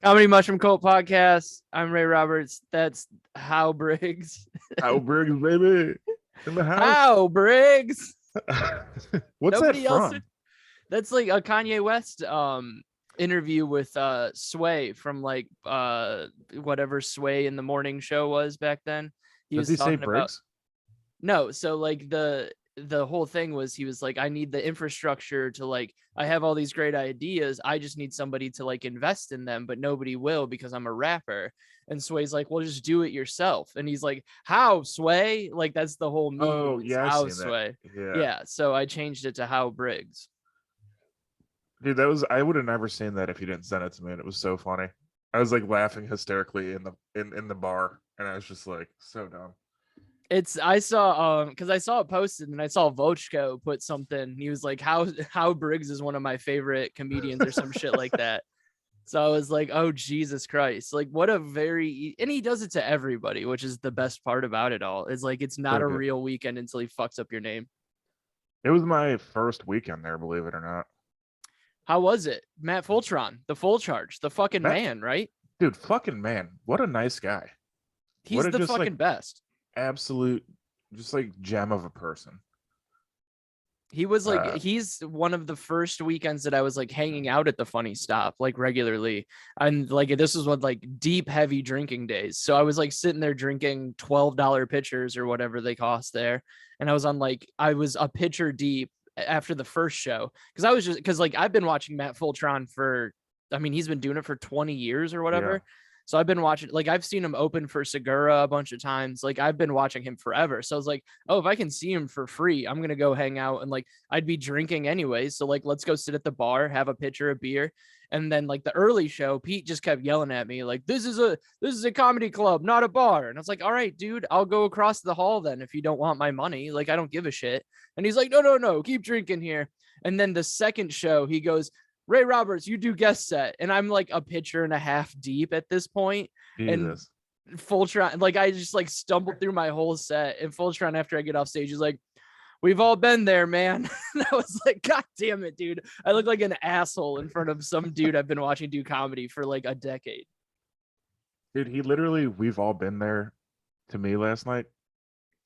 Comedy Mushroom Cult Podcast. I'm Ray Roberts. That's How Briggs. How Briggs, baby, in the house. How Briggs. What's Nobody that else. from? That's like a Kanye West interview with Sway from like whatever Sway in the morning show was back then. Does he say Briggs? No, so like the whole thing was he was like, I need the infrastructure to like, I have all these great ideas. I just need somebody to like invest in them, but nobody will because I'm a rapper. And Sway's like, well, just do it yourself. And he's like, how, Sway? Like, that's the whole meme. Oh, yeah, I've how seen Sway. that. Yeah. So I changed it to How Briggs. Dude, I would have never seen that if you didn't send it to me, and it was so funny. I was like laughing hysterically in the bar, and I was just like, so dumb. I saw because I saw it posted and I saw Vochko put something. He was like, how Briggs is one of my favorite comedians or some shit like that. So I was like, oh Jesus Christ. Like what a and he does it to everybody, which is the best part about it all. It's like it's not a real weekend until he fucks up your name. It was my first weekend there, believe it or not. How was it? Matt Fultron, the full charge, the fucking man, right? Dude, fucking man. What a nice guy. He's the fucking best. Absolute, just like gem of a person. He was like, he's one of the first weekends that I was like hanging out at the Funny Stop like regularly. And like, this was what like deep, heavy drinking days. So I was like sitting there drinking $12 pitchers or whatever they cost there. And I was a pitcher deep after the first show. Cause like I've been watching Matt Fultron he's been doing it for 20 years or whatever. Yeah. So I've been watching, like, I've seen him open for Segura a bunch of times. Like, I've been watching him forever. So I was like, oh, if I can see him for free, I'm going to go hang out. And like, I'd be drinking anyway. So like, let's go sit at the bar, have a pitcher of beer. And then like the early show, Pete just kept yelling at me, like, this is a comedy club, not a bar. And I was like, all right, dude, I'll go across the hall then if you don't want my money. Like, I don't give a shit. And he's like, no, keep drinking here. And then the second show, he goes, Ray Roberts, you do guest set. And I'm like a pitcher and a half deep at this point. Jesus. And Fultron, like I just like stumbled through my whole set. And Fultron, after I get off stage, he's like, we've all been there, man. And I was like, God damn it, dude. I look like an asshole in front of some dude I've been watching do comedy for like a decade. Dude, he literally, we've all been there to me last night.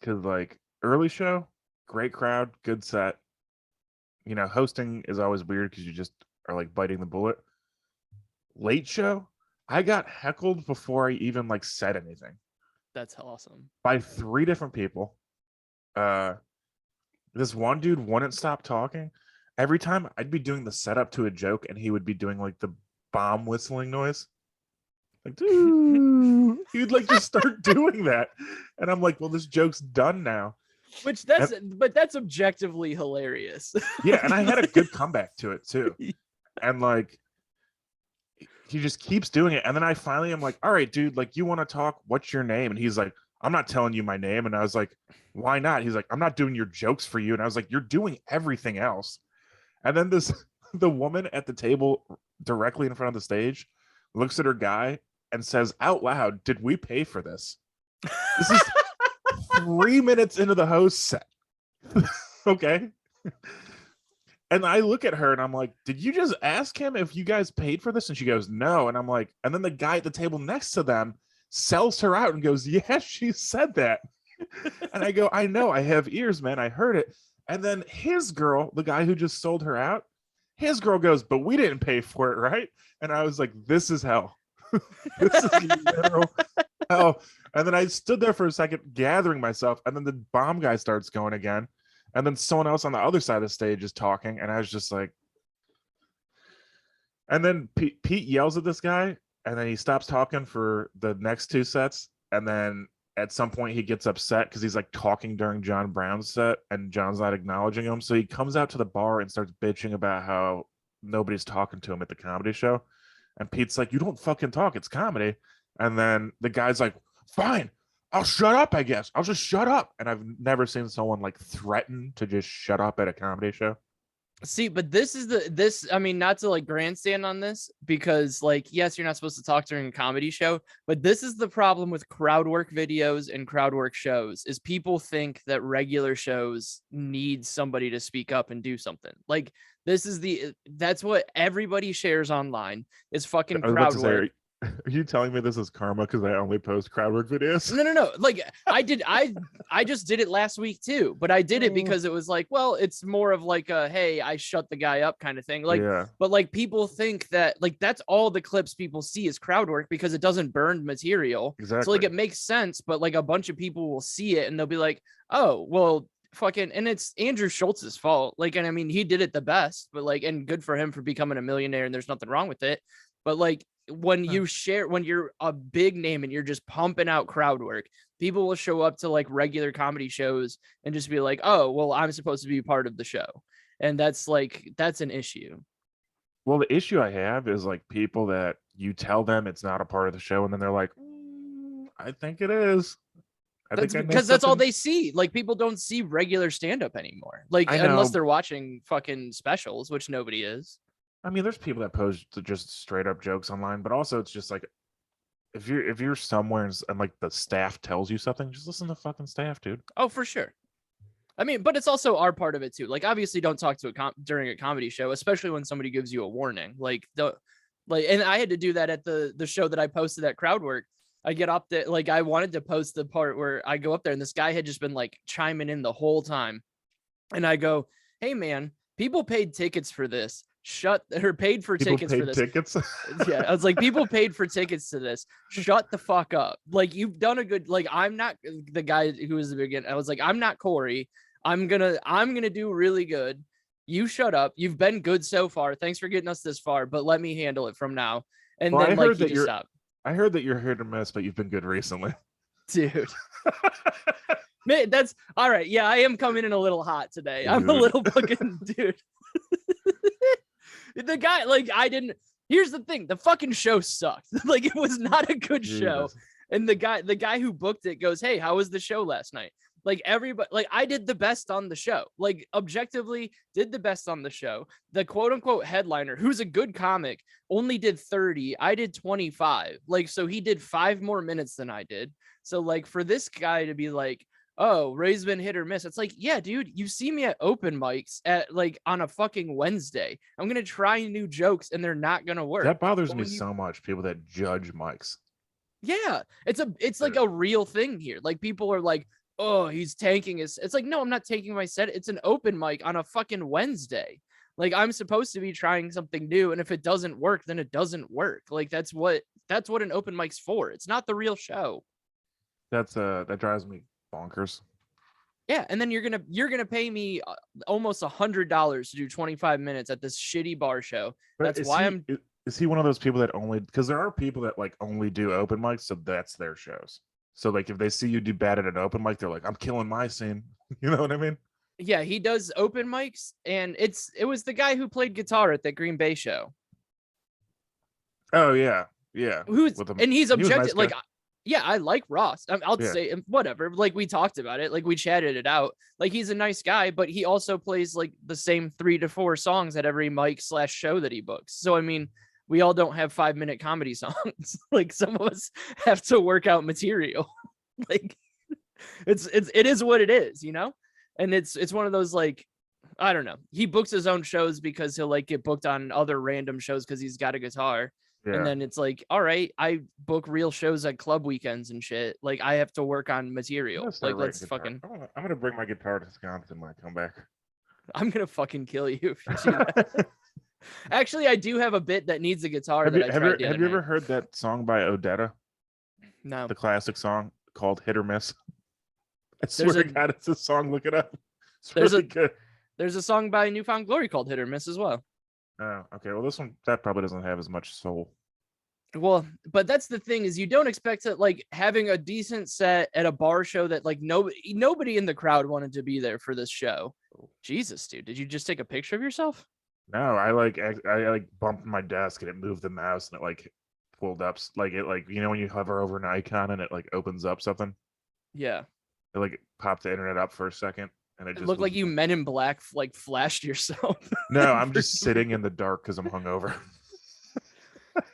Cause like early show, great crowd, good set. You know, hosting is always weird because you just are like biting the bullet. Late show, I got heckled before I even like said anything. That's awesome. By 3 different people. This one dude wouldn't stop talking. Every time I'd be doing the setup to a joke and he would be doing like the bomb whistling noise. Like, dude, he'd like just start doing that. And I'm like, well, this joke's done now. But that's objectively hilarious. Yeah, and I had a good comeback to it too. And like he just keeps doing it. And then I finally am like, all right, dude, like you want to talk? What's your name? And he's like, I'm not telling you my name. And I was like, why not? He's like, I'm not doing your jokes for you. And I was like, you're doing everything else. And then the woman at the table directly in front of the stage looks at her guy and says out loud, did we pay for this? This is 3 minutes into the host set. Okay. And I look at her and I'm like, did you just ask him if you guys paid for this? And she goes, no. And I'm like, and then the guy at the table next to them sells her out and goes, yeah, she said that. And I go, I know, I have ears, man. I heard it. And then his girl, the guy who just sold her out, his girl goes, but we didn't pay for it, right? And I was like, this is hell. This is literal hell. And then I stood there for a second gathering myself. And then the bomb guy starts going again. And then someone else on the other side of the stage is talking. And I was just like, and then Pete yells at this guy. And then he stops talking for the next 2 sets. And then at some point he gets upset because he's like talking during John Brown's set and John's not acknowledging him. So he comes out to the bar and starts bitching about how nobody's talking to him at the comedy show. And Pete's like, you don't fucking talk. It's comedy. And then the guy's like, fine. I'll shut up, I guess. I'll just shut up. And I've never seen someone like threaten to just shut up at a comedy show. See, but this, I mean, not to like grandstand on this because like, yes, you're not supposed to talk during a comedy show, but this is the problem with crowd work videos and crowd work shows is people think that regular shows need somebody to speak up and do something. Like that's what everybody shares online is fucking I was about crowd to say, work. are you telling me this is karma because I only post crowd work videos? No. Like I just did it last week too, but I did it because it was like, well, it's more of like a, hey, I shut the guy up kind of thing. Like, Yeah, but like people think that like that's all the clips people see is crowd work because it doesn't burn material. So exactly. like it makes sense, but like a bunch of people will see it and they'll be like, oh, well, fucking, and it's Andrew Schultz's fault. Like, and I mean, he did it the best, but like, and good for him for becoming a millionaire, and there's nothing wrong with it. But like when you share, when you're a big name and you're just pumping out crowd work, people will show up to like regular comedy shows and just be like, oh, well, I'm supposed to be part of the show. And that's like, that's an issue. Well, the issue I have is like people that you tell them it's not a part of the show, and then they're like, I think it is. I That's think I know because that's all something. they see. Like people don't see regular stand up anymore. Like I unless know. they're watching fucking specials, which nobody is. I mean, there's people that post just straight up jokes online, but also it's just like if you're somewhere and like the staff tells you something, just listen to fucking staff, dude. Oh, for sure. I mean, but it's also our part of it too. Like, obviously, don't talk to during a comedy show, especially when somebody gives you a warning. Like, and I had to do that at the show that I posted at Crowdwork. I get up there, like, I wanted to post the part where I go up there, and this guy had just been like chiming in the whole time, and I go, "Hey, man, people paid tickets for this. Paid for People tickets for paid this." tickets. Yeah, I was like, people paid for tickets to this. Shut the fuck up. Like, you've done a good, like, I'm not the guy who was the beginning. I was like, I'm not Corey. I'm gonna do really good. You shut up. You've been good so far. Thanks for getting us this far, but let me handle it from now. And Well, then like he just stopped. I heard that you're hit or miss, but you've been good recently. Dude. Man, that's all right. Yeah, I am coming in a little hot today. I'm a Dude. little fucking dude. The guy, like, I didn't. Here's the thing: the fucking show sucked. Like, it was not a good show. Jesus. And the guy who booked it goes, "Hey, how was the show last night?" Like everybody, like I did the best on the show. Like objectively, did the best on the show. The quote unquote headliner, who's a good comic, only did 30. I did 25. Like, so he did 5 more minutes than I did. So like for this guy to be like, oh, Ray's been hit or miss. It's like, yeah, dude, you see me at open mics at like on a fucking Wednesday. I'm gonna try new jokes and they're not gonna work. That bothers But me when you, so much. People that judge mics. yeah, it's like a real thing here. Like people are like, oh, he's tanking his. It's like, no, I'm not taking my set. It's an open mic on a fucking Wednesday. Like I'm supposed to be trying something new, and if it doesn't work, then it doesn't work. Like that's what an open mic's for. It's not the real show. That drives me bonkers. Yeah, and then you're gonna pay me almost $100 to do 25 minutes at this shitty bar show. But That's why I'm. is he one of those people that only, because there are people that like only do open mics, so that's their shows. So like if they see you do bad at an open mic, they're like, I'm killing my scene. You know what I mean? Yeah, he does open mics, and it was the guy who played guitar at that Green Bay show. Oh yeah, yeah. Who's With him, and he's he was a nice objective. guy. Like, yeah, I like Ross. I'll Yeah, say whatever. Like we talked about it. Like we chatted it out. Like he's a nice guy, but he also plays like the same 3 to 4 songs at every mic / show that he books. So I mean, we all don't have 5-minute comedy songs. Like some of us have to work out material. Like it is what it is, you know? And it's one of those like I don't know. He books his own shows because he'll like get booked on other random shows because he's got a guitar. And yeah. then it's like, all right, I book real shows at club weekends and shit. Like I have to work on I'm material. gonna start Like writing let's guitar. fucking I'm gonna bring my guitar to Wisconsin when I come back. I'm gonna fucking kill you if you do that. Actually, I do have a bit that needs a guitar that I tried the other have you night. ever heard that song by Odetta? No. The classic song called "Hit or Miss." I There's swear a to God, it's a song. Look it up. It's there's really a good. there's a song by Newfound Glory called Hit or Miss as well. Oh, okay. Well, this one that probably doesn't have as much soul. Well, but that's the thing is you don't expect it like having a decent set at a bar show that like nobody in the crowd wanted to be there for this show. Jesus, dude, did you just take a picture of yourself? No, I bumped my desk and it moved the mouse and it like pulled up like it like when you hover over an icon and it like opens up something. Yeah. It like popped the internet up for a second and it It just looked was. like you Men in Black like flashed yourself. No, I'm just sitting in the dark because I'm hungover.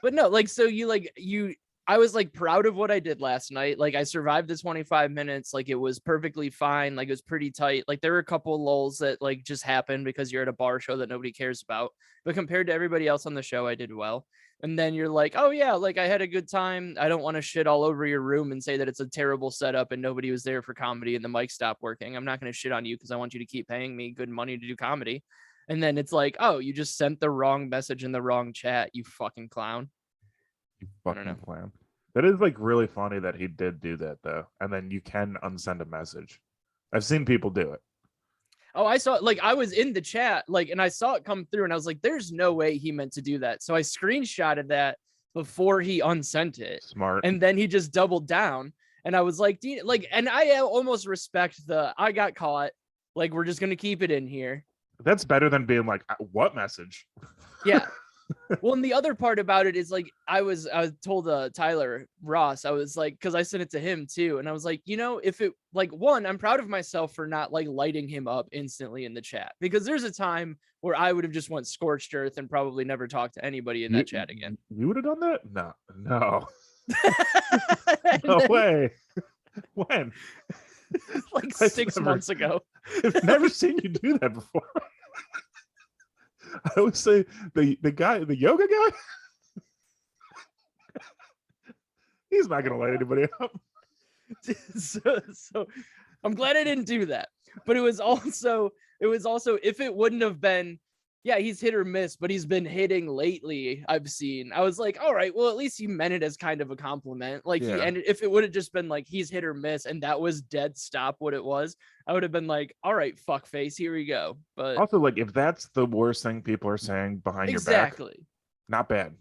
But no, like, so you I was like proud of what I did last night. Like I survived the 25 minutes. Like it was perfectly fine. Like it was pretty tight. Like there were a couple lulls that like just happened because you're at a bar show that nobody cares about. But compared to everybody else on the show, I did well. And then you're like, oh yeah, like I had a good time. I don't want to shit all over your room and say that it's a terrible setup and nobody was there for comedy and the mic stopped working. I'm not going to shit on you because I want you to keep paying me good money to do comedy. And then it's like, oh, you just sent the wrong message in the wrong chat, you fucking clown. You I don't know. fucking clown. That is like really funny that he did do that though, and then you can unsend a message. I've seen people do it. Oh, I saw it. Like I was in the chat, like, and I saw it come through, and I was like, "There's no way he meant to do that." So I screenshotted that before he unsent it, Smart. and then he just doubled down, and I was like, like, and I almost respect the I got caught. Like we're just gonna keep it in here. That's better than being like, what message? Yeah. Well, and the other part about it is like I was told Tyler Ross, I was like, because I sent it to him too, and I was like, if it like one, I'm proud of myself for not like lighting him up instantly in the chat, because there's a time where I would have just went scorched earth and probably never talked to anybody in that chat again. You would have done that? No. No way. When? Like 6 months ago. I've never seen you do that before. I would say the guy, the yoga guy, he's not gonna light anybody up. So I'm glad I didn't do that. But it was also if it wouldn't have been, yeah, he's hit or miss, but he's been hitting lately. I've seen. I was like, all right, well, at least you meant it as kind of a compliment. Like Yeah. he ended. If it would have just been like he's hit or miss, and that was dead stop what it was, I would have been like, all right, fuck face, here we go. But Also, like, if that's the worst thing people are saying behind your back, exactly, not bad.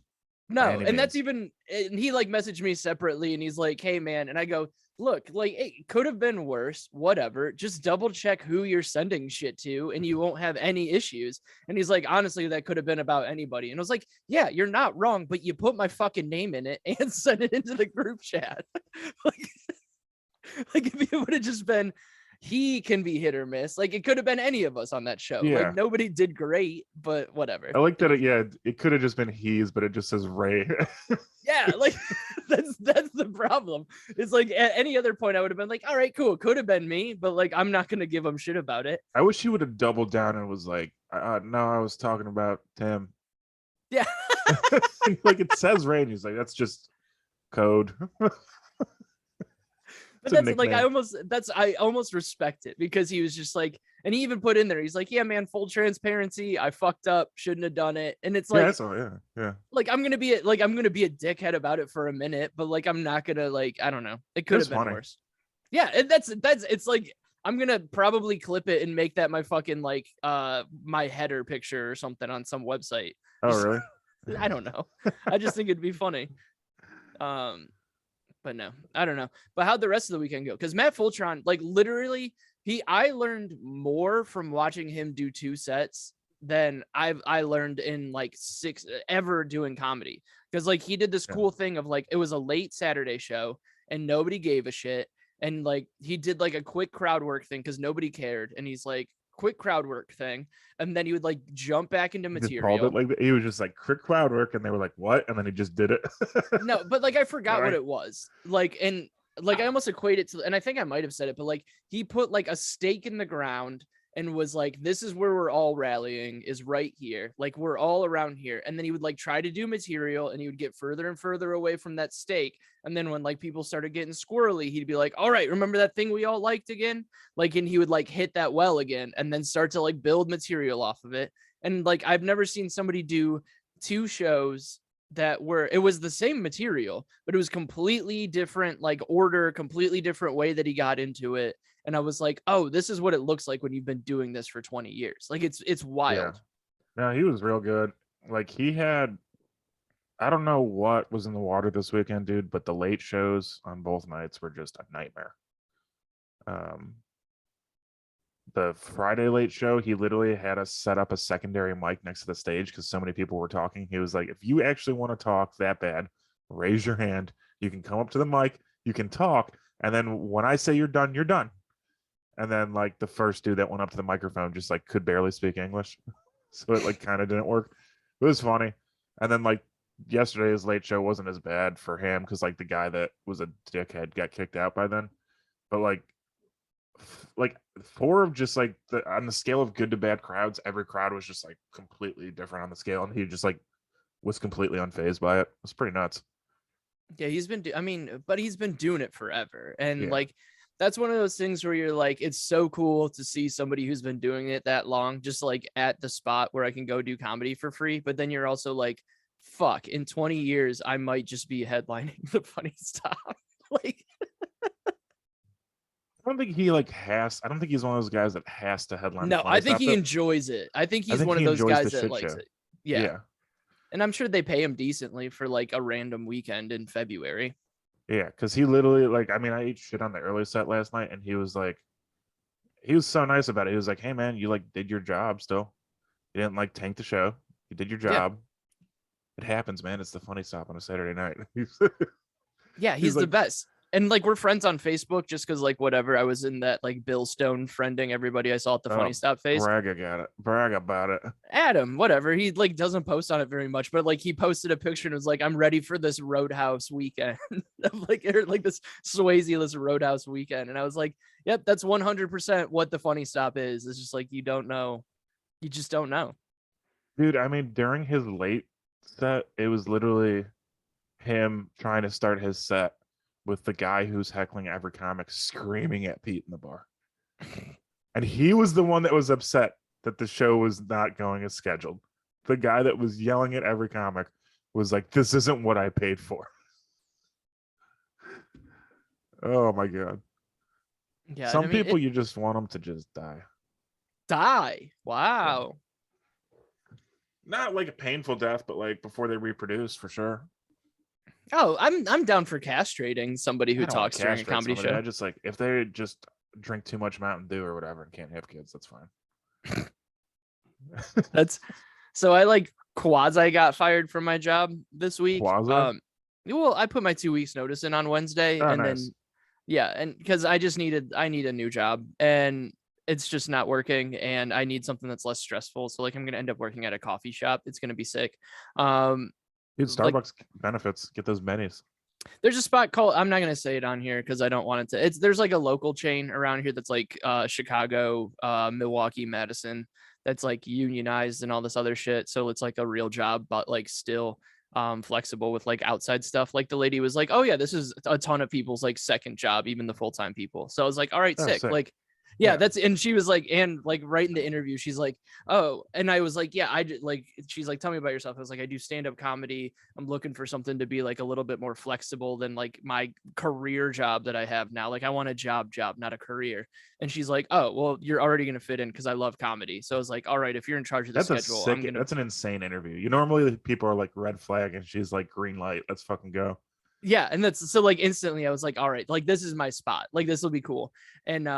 no, and that's even. And he like messaged me separately, and he's like, hey man, and I go, look, like it could have been worse, whatever. Just double check who you're sending shit to and you won't have any issues. And he's like, honestly, that could have been about anybody. And I was like, yeah, you're not wrong, but you put my fucking name in it and sent it into the group chat. like if it would have just been, he can be hit or miss. Like it could have been any of us on that show. Yeah. Like nobody did great, but whatever. I like that. It could have just been he's, but it just says Ray. Yeah, like that's the problem. It's like at any other point I would have been like, all right, cool, it could have been me, but like I'm not gonna give him shit about it. I wish he would have doubled down and was like, no, I was talking about Tim. Yeah. Like it says Ray, and he's like, that's just code. But that's like I almost respect it, because he was just like, and he even put in there, he's like, yeah man, full transparency, I fucked up, shouldn't have done it. And it's like, yeah, like I'm gonna be a dickhead about it for a minute, but like I'm not gonna, like, I don't know, it could have been worse. Yeah, and that's it's like I'm gonna probably clip it and make that my fucking like my header picture or something on some website. Oh really? I don't know. I just think it'd be funny. But no, I don't know. But how'd the rest of the weekend go? Because Matt Fultron, like literally, I learned more from watching him do 2 sets than I learned in like 6 ever doing comedy. Because like he did this cool thing of like, it was a late Saturday show and nobody gave a shit. And like he did like a quick crowd work thing because nobody cared. And he's like, quick crowd work thing, and then he would like jump back into material. Called it like he was just like quick crowd work, and they were like, "What?" And then he just did it. No, but like I forgot what it was. Like, and like I almost equate it to, and I think I might have said it, but like he put like a stake in the ground and was like, "This is where we're all rallying, is right here. Like we're all around here." And then he would like try to do material, and he would get further and further away from that stake. And then when like people started getting squirrely, he'd be like, all right, remember that thing we all liked again? Like, and he would like hit that well again and then start to like build material off of it. And like, I've never seen somebody do 2 shows that were, it was the same material, but it was completely different, like order, completely different way that he got into it. And I was like, oh, this is what it looks like when you've been doing this for 20 years. Like it's wild. Yeah. No, he was real good. Like he had, I don't know what was in the water this weekend, dude, but the late shows on both nights were just a nightmare. The Friday late show, he literally had us set up a secondary mic next to the stage because so many people were talking. He was like, if you actually want to talk that bad, raise your hand. You can come up to the mic, you can talk, and then when I say you're done, you're done. And then like the first dude that went up to the microphone just like could barely speak English. So it like kind of didn't work. It was funny. And then like yesterday's late show wasn't as bad for him because like the guy that was a dickhead got kicked out by then. But like four of just like on the scale of good to bad crowds, every crowd was just like completely different on the scale, and he just like was completely unfazed by it. It was pretty nuts. Yeah, but he's been doing it forever. And Yeah. like that's one of those things where you're like, it's so cool to see somebody who's been doing it that long, just like at the spot where I can go do comedy for free. But then you're also like, fuck, in 20 years, I might just be headlining the funny stuff. Like, I don't think he like has. I don't think he's one of those guys that has to headline the no, funny I think stuff. he enjoys it. I think I he's think one he of those enjoys the guys that shit likes show. it. Yeah. Yeah, And I'm sure they pay him decently for like a random weekend in February. yeah. Because he literally like, I mean, I ate shit on the early set last night, and he was like, he was so nice about it. He was like, "Hey man, you like did your job still. You didn't like tank the show. You did your Yeah. job. It happens, man. It's the funny stop on a Saturday night." Yeah, He's he's the like, best. And like we're friends on Facebook just because like whatever. I was in that like Bill Stone friending everybody I saw at the Funny "Oh, Stop phase. Braga got it. Brag about it." Adam, whatever. He like doesn't post on it very much, but like he posted a picture and was like, I'm ready for this Roadhouse weekend. Like or like this Swayze-less Roadhouse weekend. And I was like, yep, that's 100% what the Funny Stop is. It's just like you don't know. You just don't know. Dude, I mean, during his late set, it was literally him trying to start his set with the guy who's heckling every comic screaming at Pete in the bar. And he was the one that was upset that the show was not going as scheduled. The guy that was yelling at every comic was like, "This isn't what I paid for." Oh my god. Yeah, and I Some mean people it you just want them to just die. die. Yeah. Wow. Not like a painful death, but like before they reproduce for sure. Oh, I'm down for castrating somebody who I don't want talks to during a castrate comedy somebody. show. I just like if they just drink too much Mountain Dew or whatever and can't have kids, that's fine. That's so I like quasi got fired from my job this week. Quasi? Well, I put my 2 weeks notice in on Wednesday, Oh, and nice. then yeah, and because I need a new job, and it's just not working, and I need something that's less stressful. So like I'm gonna end up working at a coffee shop. It's gonna be sick. Um, Dude, like Starbucks benefits. Get those bennies. there's a spot called I'm not gonna say it on here because I don't want it to. It's there's like a local chain around here that's like Chicago, Milwaukee, Madison, that's like unionized and all this other shit. So it's like a real job, but like still flexible with like outside stuff. Like the lady was like, oh yeah, this is a ton of people's like second job, even the full-time people. So I was like, all right, Oh, sick. sick. Like yeah, Yeah. that's and she was like, and like right in the interview, she's like, oh, and I was like, yeah, like she's like, tell me about yourself. I was like, I do stand-up comedy. I'm looking for something to be like a little bit more flexible than like my career job that I have now. Like I want a job, not a career. And she's like, oh, well, you're already gonna fit in because I love comedy. So I was like, all right, if you're in charge of the That's a schedule, I'm sick, gonna that's an insane interview. You normally people are like red flag and she's like green light. Let's fucking go. yeah. And that's so like instantly I was like, all right, like this is my spot. Like this will be cool. And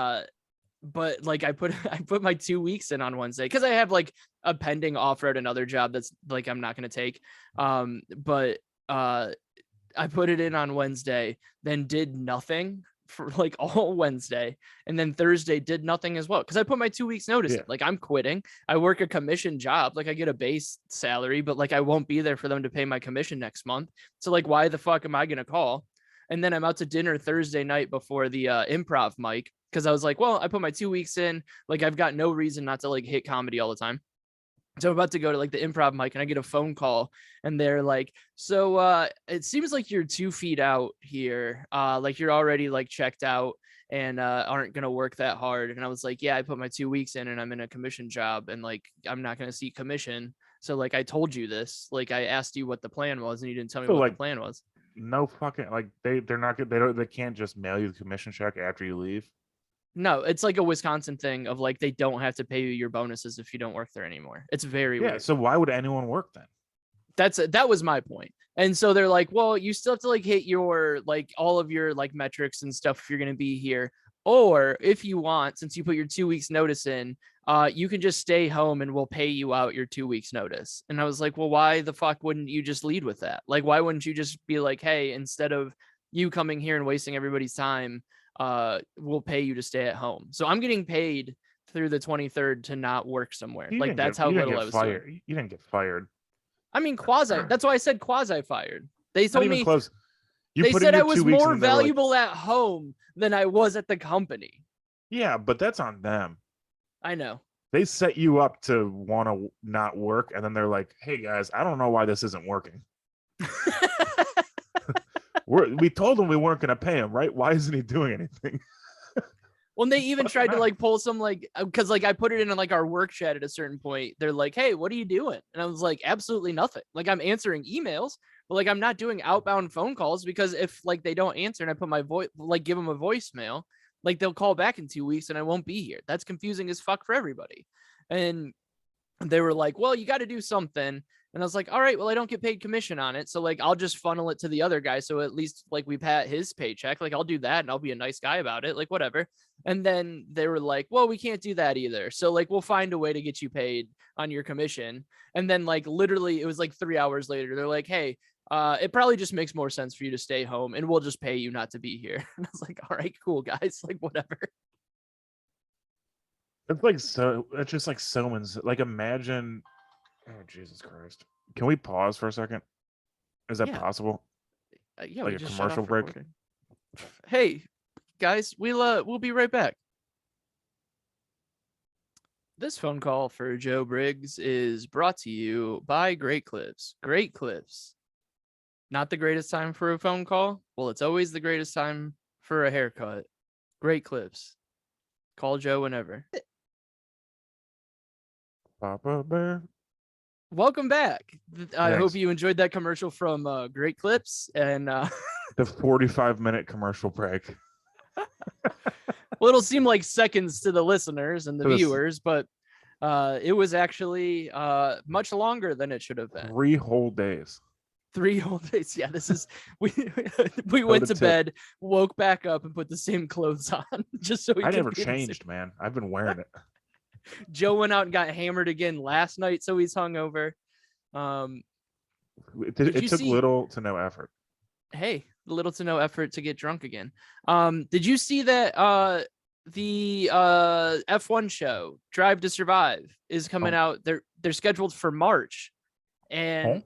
but like I put I put my 2 weeks in on Wednesday because I have like a pending offer at another job that's like I'm not gonna take. But I put it in on Wednesday, then did nothing for like all Wednesday, and then Thursday did nothing as well because I put my 2 weeks notice in. Yeah. Like I'm quitting. I work a commission job, like I get a base salary, but like I won't be there for them to pay my commission next month. So like, why the fuck am I gonna call? And then I'm out to dinner Thursday night before the improv mic because I was like, well, I put my 2 weeks in. Like I've got no reason not to like hit comedy all the time. So I'm about to go to like the improv mic and I get a phone call and they're like, so it seems like you're 2 feet out here. Like you're already like checked out and aren't gonna work that hard. And I was like, yeah, I put my 2 weeks in and I'm in a commission job and like I'm not gonna see commission. So like I told you this. Like I asked you what the plan was and you didn't tell me So what the like plan was. no fucking like they're not good. They can't just mail you the commission check after you leave. No, it's like a Wisconsin thing of like they don't have to pay you your bonuses if you don't work there anymore. It's very Yeah. weird. So why would anyone work then? That was my point. And so they're like, well, you still have to like hit your like all of your like metrics and stuff if you're going to be here. Or if you want, since you put your 2 weeks notice in, you can just stay home and we'll pay you out your 2 weeks notice. And I was like, well, why the fuck wouldn't you just lead with that? Like, why wouldn't you just be like, hey, instead of you coming here and wasting everybody's time, we'll pay you to stay at home. So I'm getting paid through the 23rd to not work somewhere. You Like didn't that's get how you didn't little get I was fired. doing. You didn't get fired. I mean, quasi. That's why I said quasi fired. They Not told even me close. You they put in said your I 2 was weeks and more then they were like, valuable at home than I was at the company. yeah, but that's on them. I know. They set you up to want to not work, and then they're like, hey guys, I don't know why this isn't working. We told him we weren't going to pay him, right? Why isn't he doing anything? Well, they even tried to like pull some like, because like I put it in like our work chat at a certain point. They're like, hey, what are you doing? And I was like, absolutely nothing. Like I'm answering emails, but like I'm not doing outbound phone calls, because if like they don't answer and I put my voice, like give them a voicemail, like they'll call back in 2 weeks and I won't be here. That's confusing as fuck for everybody. And they were like, well, you got to do something. And I was like, all right, well, I don't get paid commission on it. So like, I'll just funnel it to the other guy. So at least like we pat his paycheck. Like I'll do that and I'll be a nice guy about it. Like whatever. And then they were like, well, we can't do that either. So like, we'll find a way to get you paid on your commission. And then like, literally it was like 3 hours later. They're like, hey, it probably just makes more sense for you to stay home and we'll just pay you not to be here. And I was like, all right, cool guys. Like whatever. It's like so. It's just like so. Like imagine. Oh Jesus Christ! Can we pause for a second? Is that possible? Yeah, like we a just commercial break. Recording. Hey, guys, we'll be right back. This phone call for Joe Briggs is brought to you by Great Clips. Great Clips. Not the greatest time for a phone call? Well, it's always the greatest time for a haircut. Great Clips. Call Joe whenever. Papa Bear. Welcome back. I Thanks. hope you enjoyed that commercial from Great Clips and the 45-minute commercial break. Well, it'll seem like seconds to the listeners and the viewers, but it was actually much longer than it should have been. 3 whole days. 3 whole days. Yeah, this is we went to bed, woke back up, and put the same clothes on just so I never changed, man. I've been wearing it. Joe went out and got hammered again last night, so he's hungover. It took little to no effort. Hey, little to no effort to get drunk again. Did you see that the F1 show Drive to Survive is coming out? They're scheduled for March, and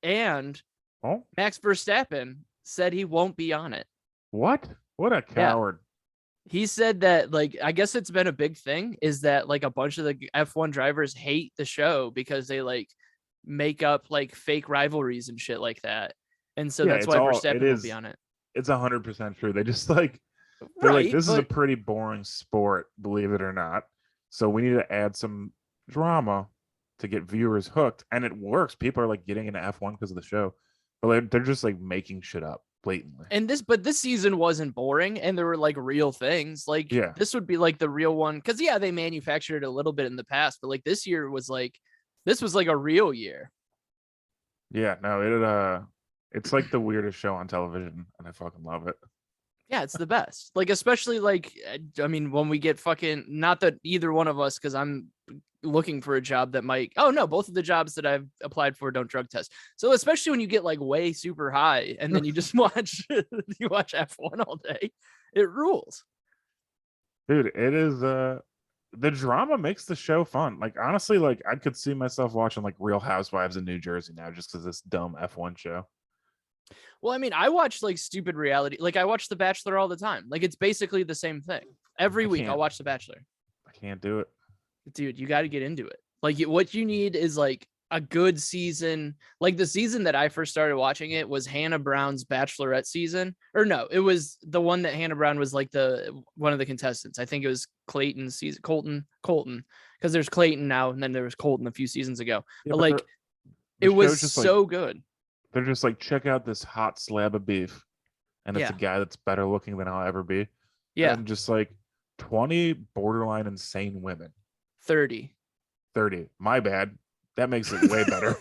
Max Verstappen said he won't be on it. What a coward. Yeah. He said that, like, I guess it's been a big thing is that like a bunch of the F1 drivers hate the show because they like make up like fake rivalries and shit like that. And so that's why Verstappen will be on it. It's 100% true. They just like, they're like, this is a pretty boring sport, believe it or not. So we need to add some drama to get viewers hooked. And it works. People are like getting into F1 because of the show. But they're just like making shit up blatantly. And this season wasn't boring and there were like real things. Like this would be like the real one. Cause they manufactured it a little bit in the past, but like this year was like, this was like a real year. Yeah, no, it's like the weirdest show on television, and I fucking love it. Yeah, it's the best. Like, especially like, I mean, when we get fucking, not that either one of us, because I'm looking for a job that might, oh no, both of the jobs that I've applied for don't drug test. So especially when you get like way super high and then you just watch F1 all day, it rules. Dude, it is the drama makes the show fun. Like honestly, like I could see myself watching like Real Housewives in New Jersey now just because this dumb F1 show. Well, I mean, I watch like stupid reality. Like I watch The Bachelor all the time. Like it's basically the same thing. Every week I'll watch The Bachelor. I can't do it. Dude, you got to get into it. Like what you need is like a good season. Like the season that I first started watching it was Hannah Brown's Bachelorette season. Or no, it was the one that Hannah Brown was like one of the contestants. I think it was Clayton's season. Colton. Because there's Clayton now, and then there was Colton a few seasons ago. Yeah, but like it was so like, good. They're just like, check out this hot slab of beef. And it's a guy that's better looking than I'll ever be. Yeah. And just like 20 borderline insane women. 30. My bad. That makes it way better.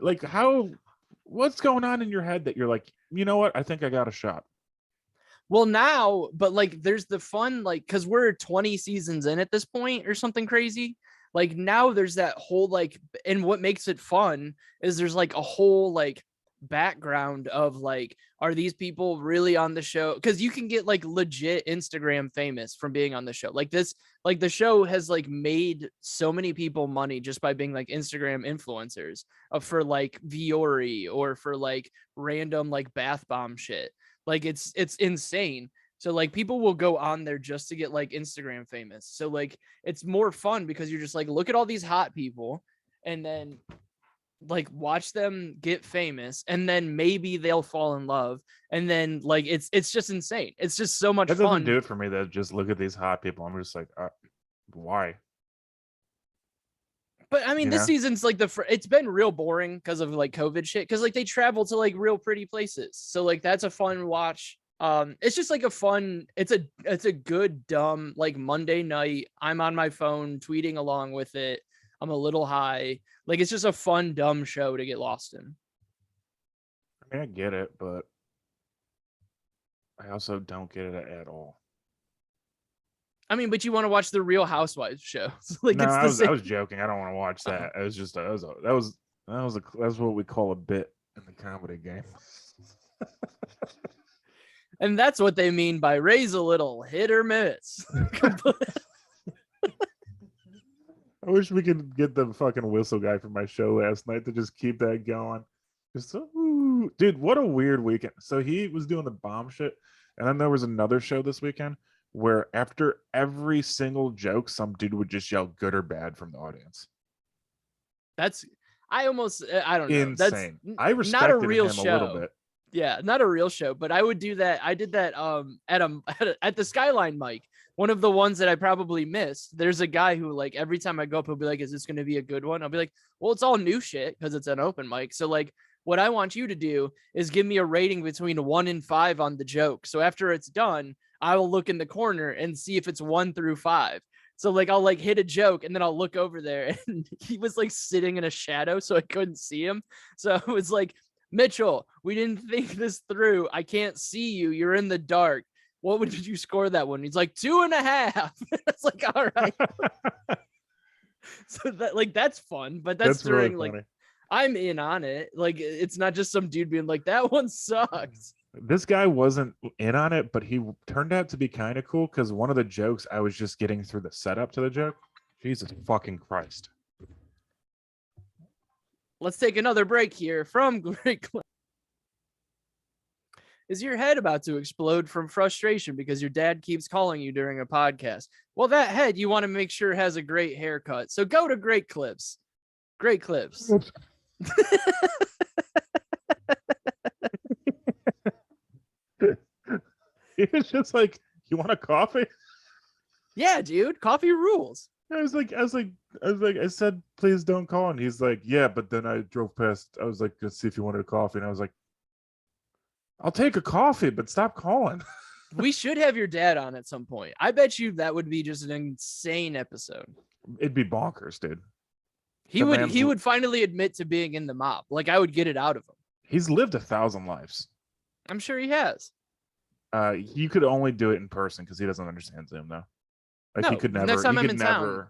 Like what's going on in your head that you're like, you know what? I think I got a shot. Well, now, but like there's the fun, like, because we're 20 seasons in at this point or something crazy. Like now there's that whole like, and what makes it fun is there's like a whole like background of like, are these people really on the show? Because you can get like legit Instagram famous from being on the show. Like this, like the show has like made so many people money just by being like Instagram influencers for like Viore or for like random like bath bomb shit. Like it's insane. So like people will go on there just to get like Instagram famous. So like it's more fun because you're just like, look at all these hot people and then like watch them get famous and then maybe they'll fall in love and then like it's just insane. It's just so much That doesn't do fun. it for me. That just look at these hot people. I'm just like, why? But I mean, You this know? season's like it's been real boring because of like COVID shit. Because like they travel to like real pretty places, so like that's a fun watch. It's just like a fun. It's a good dumb like Monday night. I'm on my phone tweeting along with it. I'm a little high. Like it's just a fun dumb show to get lost in. I mean, I get it, but I also don't get it at all. I mean, but you want to watch the Real Housewives show? Like No, it's I the was same. joking. I don't want to watch that. It was just that's what we call a bit in the comedy game. And that's what they mean by raise a little, hit or miss. I wish we could get the fucking whistle guy from my show last night to just keep that going. Just dude, what a weird weekend. So he was doing the bomb shit, and then there was another show this weekend where after every single joke, some dude would just yell good or bad from the audience. That's I don't know. Insane. That's I not a respected real him a little show. bit. Yeah, not a real show, but I would do that. I did that at the Skyline mic. One of the ones that I probably missed. There's a guy who like every time I go up, he'll be like, "Is this going to be a good one?" I'll be like, "Well, it's all new shit because it's an open mic." So like, what I want you to do is give me a rating between 1 and 5 on the joke. So after it's done, I will look in the corner and see if it's 1 through 5. So like I'll like hit a joke and then I'll look over there and he was like sitting in a shadow so I couldn't see him. So it was like, Mitchell, we didn't think this through. I can't see you. You're in the dark. What would you score that one? He's like 2.5. It's like, all right. So that like that's fun, but that's during really funny. like I'm in on it. Like it's not just some dude being like, that one sucks. This guy wasn't in on it, but he turned out to be kind of cool because one of the jokes I was just getting through the setup to the joke. Jesus fucking Christ. Let's take another break here from Great Clip. Is your head about to explode from frustration because your dad keeps calling you during a podcast? Well, that head you want to make sure has a great haircut. So go to Great Clips. Great Clips. It's just like, you want a coffee? Yeah, dude. Coffee rules. I said, please don't call. And he's like, yeah, but then I drove past. I was like, let's see if you wanted a coffee. And I was like, I'll take a coffee, but stop calling. We should have your dad on at some point. I bet you that would be just an insane episode. It'd be bonkers, dude. He would finally admit to being in the mob. Like I would get it out of him. He's lived 1,000 lives. I'm sure he has. You could only do it in person because he doesn't understand Zoom though. Like No, he could never. next time he I'm could in never. town.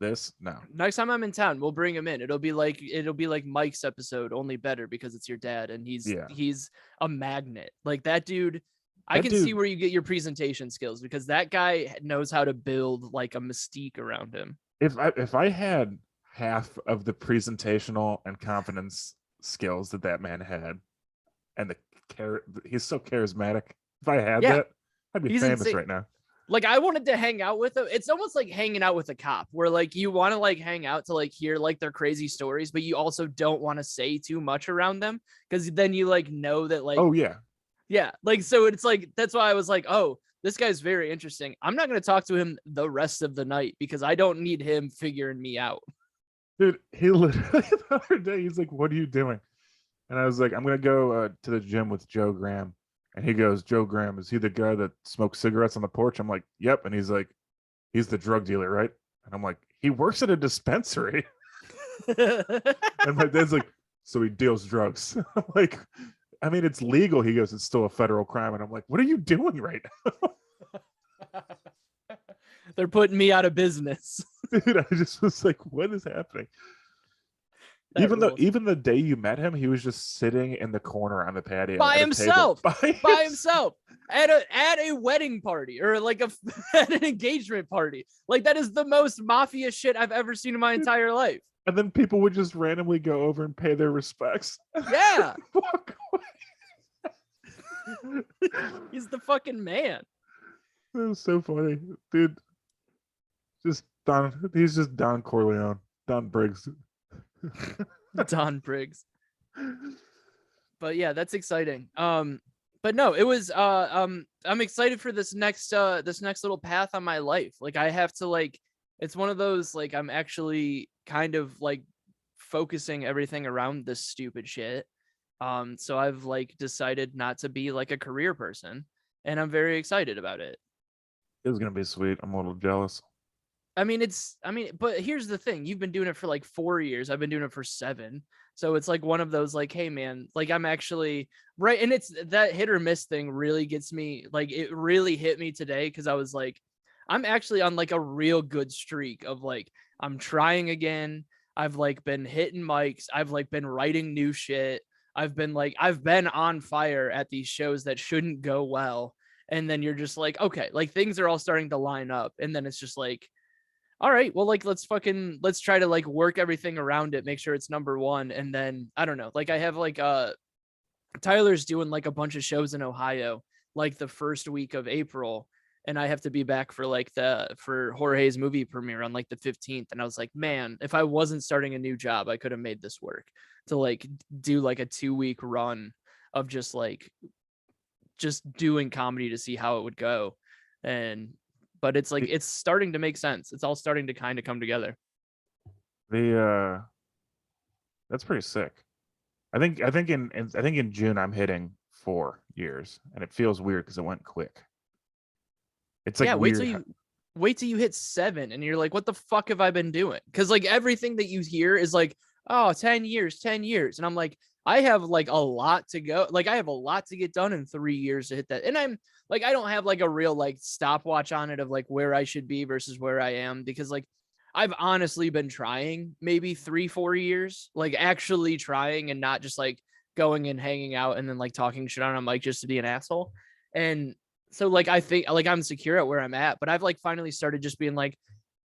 This no. Next time I'm in town, we'll bring him in. It'll be like Mike's episode, only better because it's your dad and he's a magnet. Like that dude. I can see where you get your presentation skills because that guy knows how to build like a mystique around him. If I had half of the presentational and confidence skills that man had, and he's so charismatic. If I had that, I'd be famous insane. Right now. Like I wanted to hang out with them. It's almost like hanging out with a cop where like you want to like hang out to like hear like their crazy stories, but you also don't want to say too much around them because then you like know that like, oh yeah. Yeah. Like, so it's like, that's why I was like, oh, this guy's very interesting. I'm not going to talk to him the rest of the night because I don't need him figuring me out. Dude, he literally the other day, he's like, what are you doing? And I was like, I'm going to go to the gym with Joe Graham. And he goes, Joe Graham, is he the guy that smokes cigarettes on the porch? I'm like, yep. And he's like, he's the drug dealer, right? And I'm like, he works at a dispensary. And my dad's like, so he deals drugs. I'm like, I mean, it's legal. He goes, it's still a federal crime. And I'm like, what are you doing right now? They're putting me out of business. Dude, I just was like, what is happening? That rules. Even the day you met him, he was just sitting in the corner on the patio By at a table himself. By himself. At a wedding party or like at an engagement party. Like that is the most mafia shit I've ever seen in my entire life. And then people would just randomly go over and pay their respects. Yeah. Walk away. He's the fucking man. It was so funny, dude. Just Don. He's just Don Corleone, Don Briggs. Don Briggs. But yeah, that's exciting. But no, it was I'm excited for this next little path on my life. Like I have to like, it's one of those like I'm actually kind of like focusing everything around this stupid shit. So I've like decided not to be like a career person, and I'm very excited about it. It was gonna be sweet. I'm a little jealous. But here's the thing. You've been doing it for like 4 years. I've been doing it for 7. So it's like one of those like, hey man, like I'm actually right. And it's that hit or miss thing really gets me, like it really hit me today because I was like, I'm actually on like a real good streak of like, I'm trying again. I've like been hitting mics. I've like been writing new shit. I've been on fire at these shows that shouldn't go well. And then you're just like, okay, like things are all starting to line up. And then it's just like, all right, well, like let's try to like work everything around it, make sure it's number one. And then I don't know, like I have like Tyler's doing like a bunch of shows in Ohio, like the first week of April. And I have to be back for like for Jorge's movie premiere on like the 15th. And I was like, man, if I wasn't starting a new job, I could have made this work to like do like a 2-week run of just doing comedy to see how it would go. But it's like it's starting to make sense. It's all starting to kind of come together. That's pretty sick. I think in June I'm hitting 4 years, and it feels weird because it went quick. It's like yeah, weird. Wait till you hit 7 and you're like, what the fuck have I been doing? Because like everything that you hear is like, oh, 10 years. And I'm like, I have like a lot to go. Like I have a lot to get done in 3 years to hit that. And I'm like, I don't have like a real like stopwatch on it of like where I should be versus where I am, because like I've honestly been trying maybe 3-4 years, like actually trying and not just like going and hanging out and then like talking shit on a mic just to be an asshole. And so like I think like I'm secure at where I'm at, but I've like finally started just being like,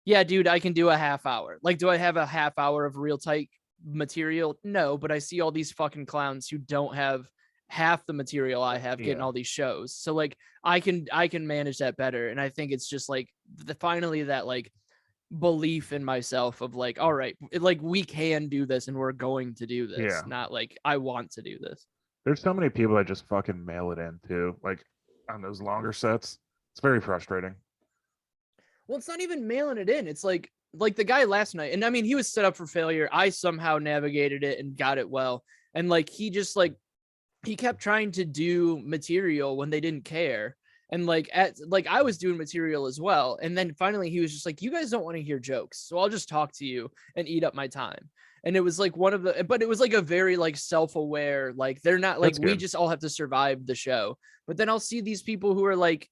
yeah, dude, I can do a half hour. Like, do I have a half hour of real tight material? No, but I see all these fucking clowns who don't have half the material I have getting all these shows. So like I can manage that better. And I think it's just like finally that like belief in myself of like, all right, like we can do this and we're going to do this. Not like I want to do this. There's so many people that just fucking mail it in too. Like on those longer sets. It's very frustrating. Well, it's not even mailing it in. It's like the guy last night. And I mean, he was set up for failure. I somehow navigated it and got it well. And like, he just like, he kept trying to do material when they didn't care. And like, I was doing material as well. And then finally he was just like, you guys don't want to hear jokes. So I'll just talk to you and eat up my time. And it was like but it was like a very like self-aware, like they're not like, we just all have to survive the show. But then I'll see these people who are like,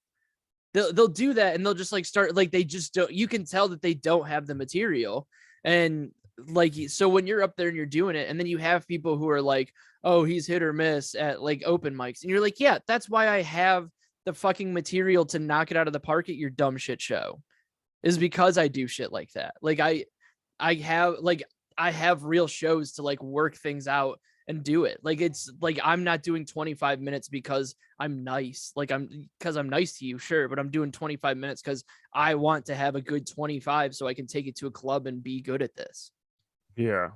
they'll do that and they'll just like start like, they just don't, you can tell that they don't have the material. And like, so when you're up there and you're doing it, and then you have people who are like, oh, he's hit or miss at like open mics. And you're like, yeah, that's why I have the fucking material to knock it out of the park at your dumb shit show, is because I do shit like that. Like I have real shows to like work things out and do it. Like, it's like, I'm not doing 25 minutes because I'm nice. Like because I'm nice to you. Sure. But I'm doing 25 minutes because I want to have a good 25 so I can take it to a club and be good at this. Yeah.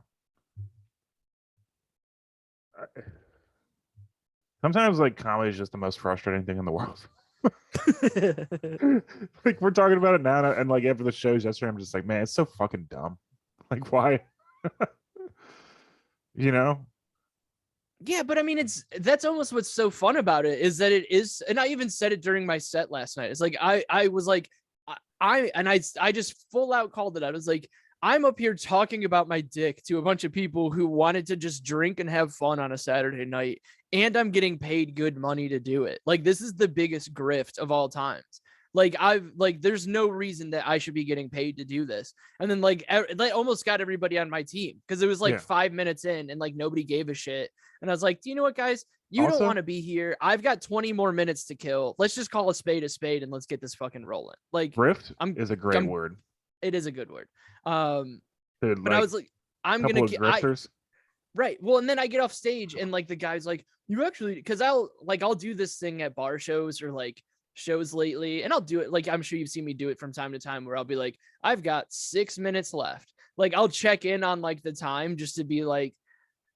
Sometimes like comedy is just the most frustrating thing in the world. Like we're talking about it now, and like after the shows yesterday, I'm just like, man, it's so fucking dumb. Like why? You know? Yeah, but I mean, that's almost what's so fun about it, is that it is, and I even said it during my set last night. It's like I was like, I just full out called it out. I was like, I'm up here talking about my dick to a bunch of people who wanted to just drink and have fun on a Saturday night, and I'm getting paid good money to do it. Like, this is the biggest grift of all times. Like there's no reason that I should be getting paid to do this. And then like they almost got everybody on my team because it was like 5 minutes in and like nobody gave a shit. And I was like, do you know what, guys? You don't want to be here. I've got 20 more minutes to kill. Let's just call a spade and let's get this fucking rolling. Like Rift is a great word. It is a good word. Dude, but I was like, I'm gonna get grifters. Right. Well, and then I get off stage and like the guy's like, you actually, because I'll do this thing at bar shows or like shows lately, and I'll do it. Like I'm sure you've seen me do it from time to time where I'll be like, I've got 6 minutes left. Like I'll check in on like the time just to be like,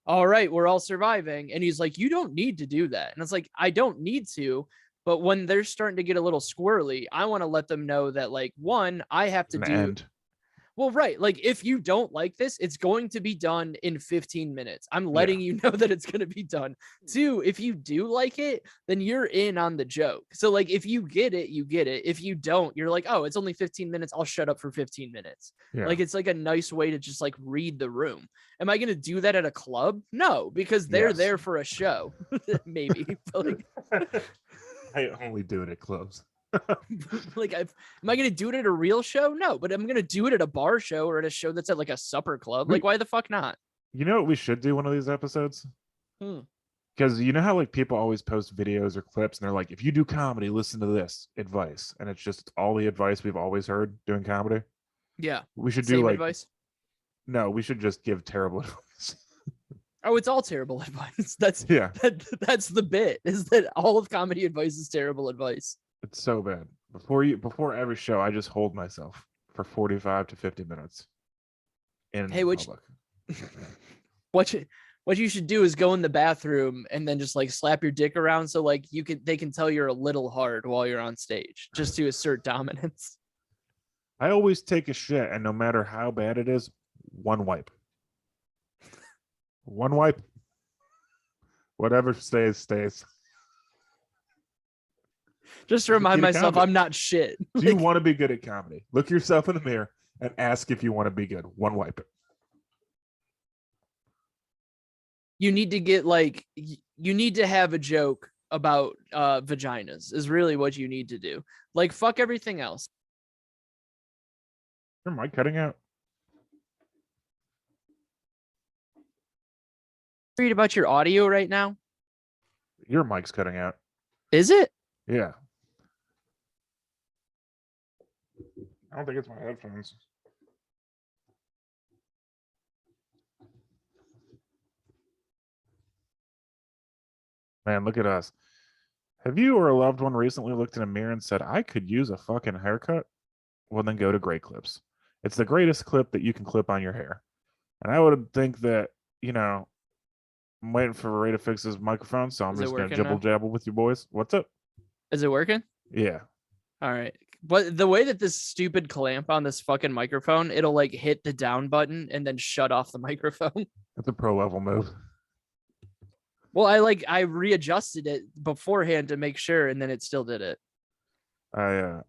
all right, we're all surviving. And he's like, you don't need to do that. And it's like, I don't need to. But when they're starting to get a little squirrely, I want to let them know that like, one, I have to do. End. Well, right. Like if you don't like this, it's going to be done in 15 minutes. I'm letting you know that it's going to be done. 2, if you do like it, then you're in on the joke. So like if you get it, you get it. If you don't, you're like, oh, it's only 15 minutes. I'll shut up for 15 minutes. Yeah. Like it's like a nice way to just like read the room. Am I going to do that at a club? No, because they're there for a show. Maybe. But like I only do it at clubs. Like, am I going to do it at a real show? No, but I'm going to do it at a bar show or at a show that's at like a supper club. Like, why the fuck not? You know what we should do one of these episodes? Because you know how like people always post videos or clips and they're like, if you do comedy, listen to this advice. And it's just all the advice we've always heard doing comedy. Yeah. We should do like advice. No, we should just give terrible advice. Oh, it's all terrible advice. That's the bit, is that all of comedy advice is terrible advice. It's so bad. Before every show, I just hold myself for 45 to 50 minutes. What you should do is go in the bathroom and then just like slap your dick around so like they can tell you're a little hard while you're on stage, just to assert dominance. I always take a shit, and no matter how bad it is, one wipe. One wipe. Whatever stays. Just to remind myself I'm not shit. Do you want to be good at comedy? Look yourself in the mirror and ask if you want to be good. One wipe. You need to get like, you need to have a joke about vaginas is really what you need to do. Like, fuck everything else. Your mic cutting out? Read about your audio right now. Your mic's cutting out. Is it? Yeah. I don't think it's my headphones. Man, look at us. Have you or a loved one recently looked in a mirror and said, I could use a fucking haircut? Well, then go to Great Clips. It's the greatest clip that you can clip on your hair. And I would think that, you know, I'm waiting for Ray to fix his microphone, so I'm just going to jibble-jabble with you boys. What's up? Is it working? Yeah. All right. But the way that this stupid clamp on this fucking microphone, it'll like hit the down button and then shut off the microphone. That's a pro level move. Well, I readjusted it beforehand to make sure, and then it still did it. Yeah,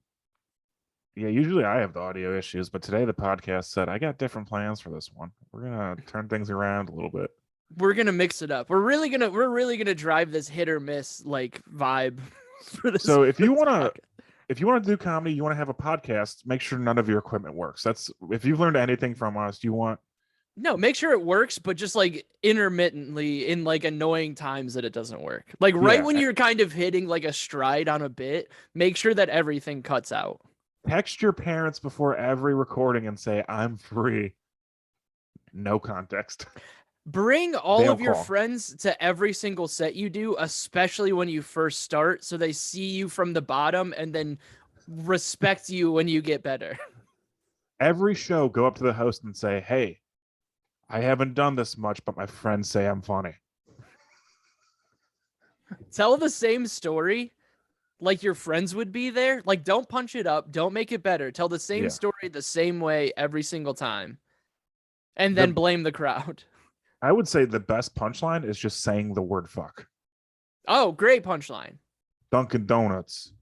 usually I have the audio issues, but today the podcast said I got different plans for this one. We're going to turn things around a little bit. We're going to mix it up. We're really going to drive this hit or miss like vibe for this. So if you want to do comedy, you want to have a podcast, make sure none of your equipment works. That's if you've learned anything from us, make sure it works, but just like intermittently in like annoying times that it doesn't work. Like when you're kind of hitting like a stride on a bit, make sure that everything cuts out. Text your parents before every recording and say, I'm free. No context. Bring all of your friends to every single set you do, especially when you first start, so they see you from the bottom and then respect you when you get better. Every show, go up to the host and say, hey, I haven't done this much, but my friends say I'm funny. Tell the same story like your friends would be there. Like, don't punch it up. Don't make it better. Tell the same story the same way every single time. And then blame the crowd. I would say the best punchline is just saying the word fuck. Oh, great punchline. Dunkin' Donuts.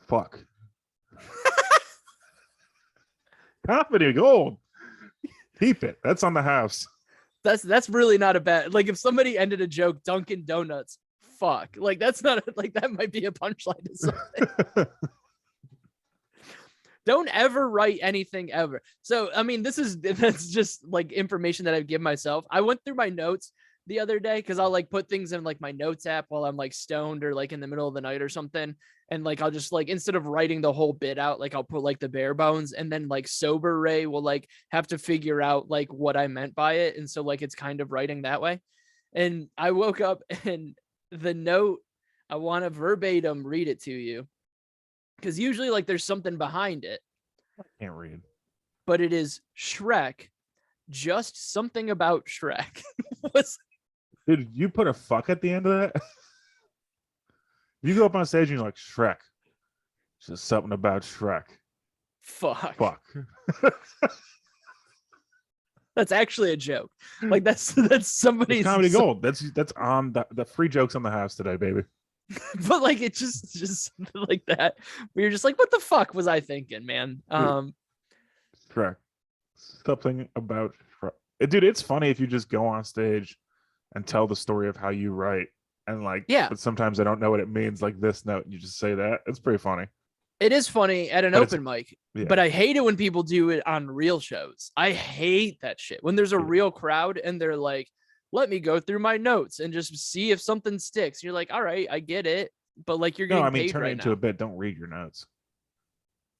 Fuck. Comedy gold. Keep it. That's on the house. That's really not a bad. Like if somebody ended a joke, Dunkin' Donuts. Fuck. Like that's not like that might be a punchline to something. Don't ever write anything ever. So, I mean, that's just like information that I give myself. I went through my notes the other day because I'll like put things in like my notes app while I'm like stoned or like in the middle of the night or something. And like, I'll just like, instead of writing the whole bit out, like I'll put like the bare bones, and then like sober Ray will like have to figure out like what I meant by it. And so like, it's kind of writing that way. And I woke up and the note, I want to verbatim read it to you because usually like there's something behind it. I can't read. But it is Shrek. Just something about Shrek. Dude, you put a fuck at the end of that? You go up on stage and you're like, Shrek. Just something about Shrek. Fuck. That's actually a joke. Like that's somebody's it's comedy gold. That's on the free jokes on the house today, baby. But like it's just something like that. Where you're just like, what the fuck was I thinking, man? Shrek. Something about Shrek. Dude, it's funny if you just go on stage and tell the story of how you write. And like, yeah, but sometimes I don't know what it means, like this note, and you just say that. It's pretty funny. It is funny at an open mic, but I hate it when people do it on real shows. I hate that shit. When there's a real crowd and they're like, let me go through my notes and just see if something sticks. You're like, all right, I get it. But like, you're getting paid turn right it into now. a bit. Don't read your notes.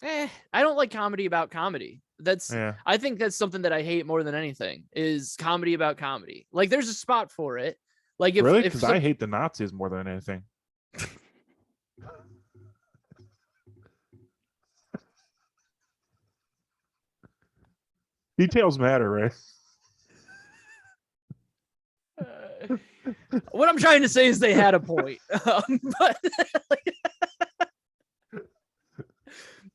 I don't like comedy about comedy. I think that's something that I hate more than anything is comedy about comedy. Like there's a spot for it. Like really? Because I hate the Nazis more than anything. Details matter, right? What I'm trying to say is they had a point.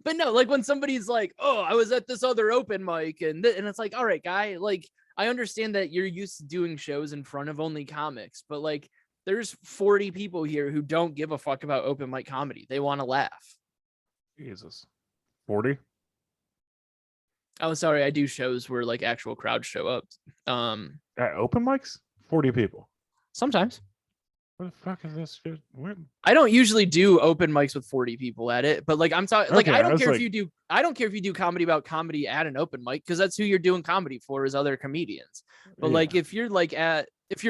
But no, like when somebody's like, oh, I was at this other open mic and it's like, all right, guy, like I understand that you're used to doing shows in front of only comics, but like there's 40 people here who don't give a fuck about open mic comedy. They want to laugh. Jesus. 40? Oh, sorry. I do shows where like actual crowds show up. At open mics? 40 people. Sometimes. What the fuck is this shit? I don't usually do open mics with 40 people at it, but like I'm talking, like I don't care if you do. I don't care if you do comedy about comedy at an open mic because that's who you're doing comedy for is other comedians. But like if you're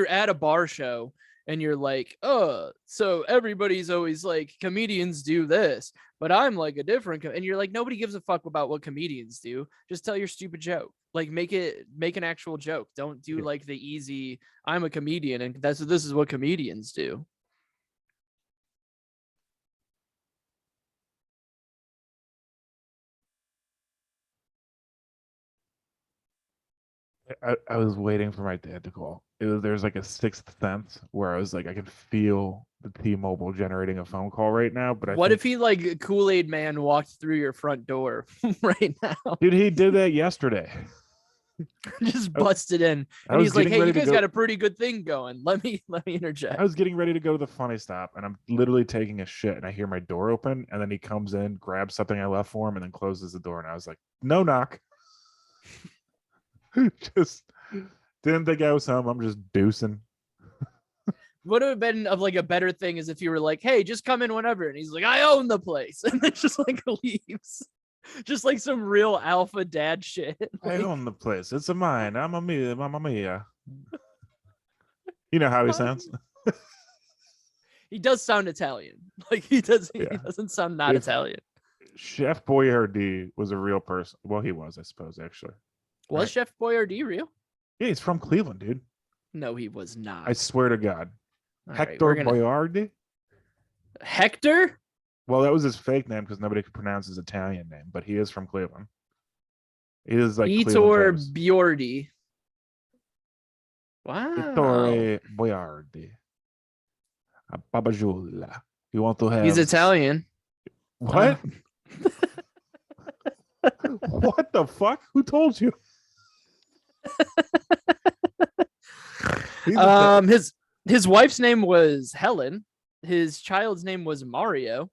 at a bar show and you're like, oh, so everybody's always like comedians do this, but I'm like a different, and you're like nobody gives a fuck about what comedians do. Just tell your stupid joke. Like make an actual joke. Don't do like the easy I'm a comedian and this is what comedians do. I was waiting for my dad to call. There's like a sixth sense where I was like, I can feel the T-Mobile generating a phone call right now. But what if he like Kool-Aid Man walked through your front door right now? Dude, he did that yesterday. Just busted in, and he's like, "Hey, you guys got a pretty good thing going. Let me interject." I was getting ready to go to the funny stop, and I'm literally taking a shit, and I hear my door open, and then he comes in, grabs something I left for him, and then closes the door. And I was like, "No knock." Just didn't think I was home. I'm just deucing. Would have been of like a better thing is if you were like, "Hey, just come in whenever," and he's like, "I own the place," and then just like leaves. Just like some real alpha dad shit. Like, I own the place. It's a mine. I'm a mia, mamma mia. You know how he sounds. He does sound Italian. Like he does. Yeah. He doesn't sound not Italian. Chef Boyardee was a real person. Well, he was, I suppose, actually. Was right? Chef Boyardee real? Yeah, he's from Cleveland, dude. No, he was not. I swear to God. All Hector Boyardee? Hector? Well, that was his fake name because nobody could pronounce his Italian name, but he is from Cleveland. He is like Ettore Boyardee. Wow. Ettore Boyardee. A Babajula. You want to have? He's Italian. What? What the fuck? Who told you? His wife's name was Helen. His child's name was Mario.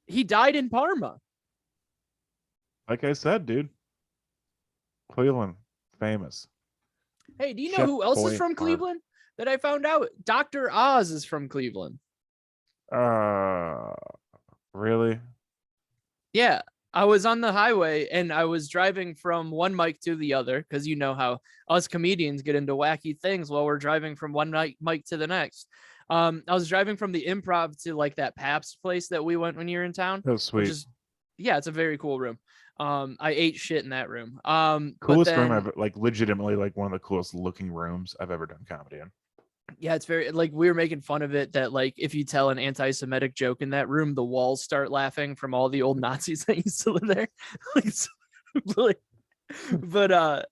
He died in Parma. Like I said, dude. Cleveland, famous. Hey, do you know who else is from Cleveland that I found out? Dr. Oz is from Cleveland. Really? Yeah, I was on the highway and I was driving from one mic to the other because you know how us comedians get into wacky things while we're driving from one mic to the next. I was driving from the Improv to like that Pabst place that we went when you were in town, That was which sweet. is yeah, it's a very cool room. I ate shit in that room. But Coolest room then I've like legitimately like one of the coolest looking rooms I've ever done comedy in. yeah, it's very like we were making fun of it that like if you tell an anti-Semitic joke in that room, the walls start laughing from all the old Nazis that used to live there. like, like, but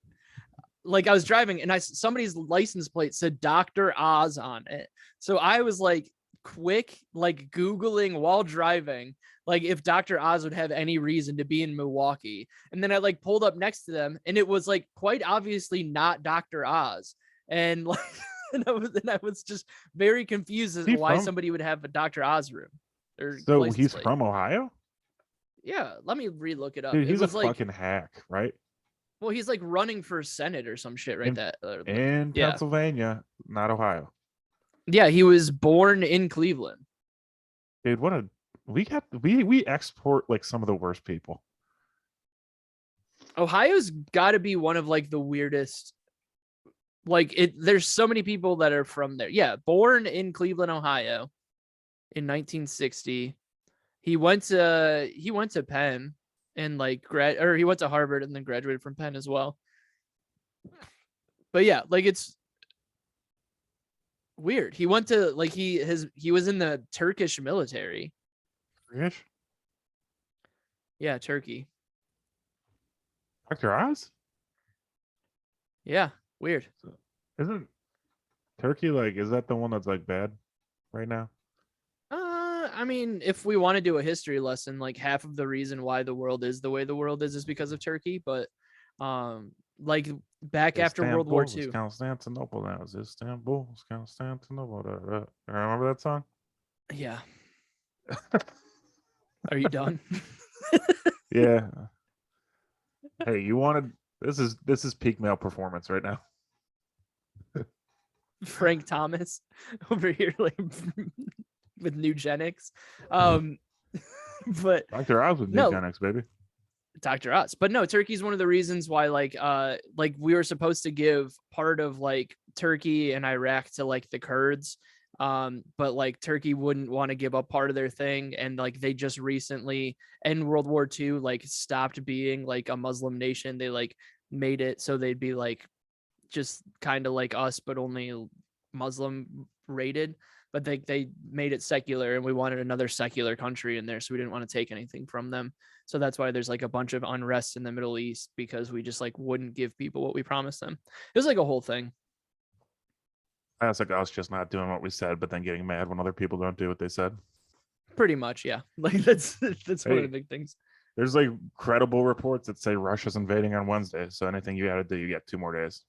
like I was driving and somebody's license plate said Dr. Oz on it. So I was like quick, like Googling while driving, like if Dr. Oz would have any reason to be in Milwaukee. And then I like pulled up next to them and it was like quite obviously not Dr. Oz. And like and I was just very confused as He to why from somebody would have a Dr. Oz room or so license he's plate. from Ohio? Yeah, let me relook it up. Dude, It he's a was like, fucking hack, right? well, he's like running for Senate or some shit right In that like in yeah. Pennsylvania, not Ohio. Yeah, he was born in Cleveland. Dude, what a we export like some of the worst people. Ohio's got to be one of like the weirdest. Like it, there's so many people that are from there. Yeah, born in Cleveland, Ohio, in 1960. He went to Penn and like he went to Harvard and then graduated from Penn as well. But yeah, like it's weird. He went to like he was in the Turkish military. British? Yeah, Turkey. Dr. Oz? Yeah, weird. So, isn't Turkey like is that the one that's like bad right now? I mean, if we want to do a history lesson, like half of the reason why the world is the way the world is because of Turkey. But, like back after World War Istanbul is II. Constantinople now. Is Istanbul is Constantinople. Remember that song? Yeah. Are you done? Yeah. Hey, you wanted this is peak male performance right now. Frank Thomas over here, like with eugenics. Um, but Dr. Oz with no, eugenics, baby. Dr. Oz. But no, Turkey's one of the reasons why like we were supposed to give part of like Turkey and Iraq to like the Kurds. But like Turkey wouldn't want to give up part of their thing and like they just recently in World War II like stopped being like a Muslim nation. They like made it so they'd be like just kind of like us but only Muslim rated. But they made it secular and we wanted another secular country in there, so we didn't want to take anything from them. So that's why there's like a bunch of unrest in the Middle East because we just like wouldn't give people what we promised them. It was like a whole thing. I was like us just not doing what we said, but then getting mad when other people don't do what they said. Pretty much, yeah. Like that's one of the Hey, big things. there's like credible reports that say Russia's invading on Wednesday. So anything you got to do, you get 2 more days.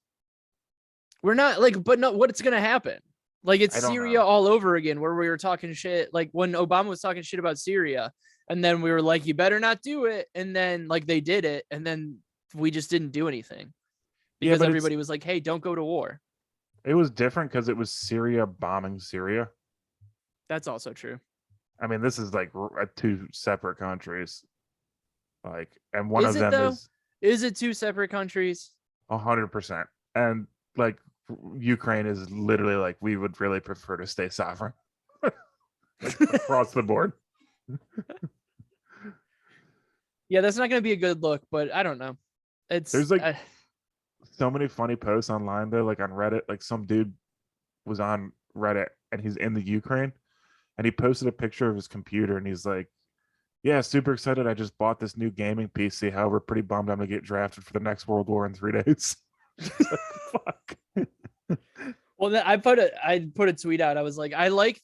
We're not like, but no, what's gonna happen? Like it's I don't Syria know. all over again, where we were talking shit. Like when Obama was talking shit about Syria, and then we were like, "You better not do it," and then like they did it, and then we just didn't do anything Yeah, because but everybody was like, "Hey, don't go to war." it was different because it was Syria bombing Syria. That's also true. I mean, this is like 2 separate countries. Like, and one Is of it them though? is Is it two separate countries? 100%. And like Ukraine is literally like we would really prefer to stay sovereign, like across the board. Yeah, that's not going to be a good look, but I don't know. It's There's like so many funny posts online though, like on Reddit. Like some dude was on Reddit and he's in the Ukraine and he posted a picture of his computer and he's like, "Yeah, super excited. I just bought this new gaming PC. However, pretty bummed I'm gonna get drafted for the next World War in 3 days." Like, fuck. well, I put a tweet out. I was like, I like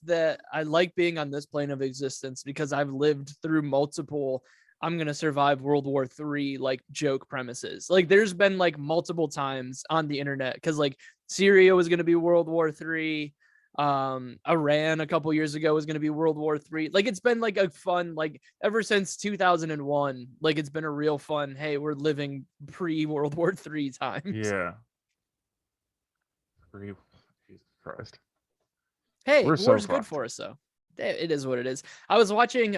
being on this plane of existence because I've lived through multiple. I'm gonna survive World War III like joke premises. Like there's been like multiple times on the internet because like Syria was gonna be World War III. Iran a couple years ago was going to be World War III. Like it's been like a fun, like ever since 2001, like it's been a real fun. Hey, we're living pre World War III times. Yeah. Jesus Christ. Hey, We're so war's good fucked. for us though. It is what it is. I was watching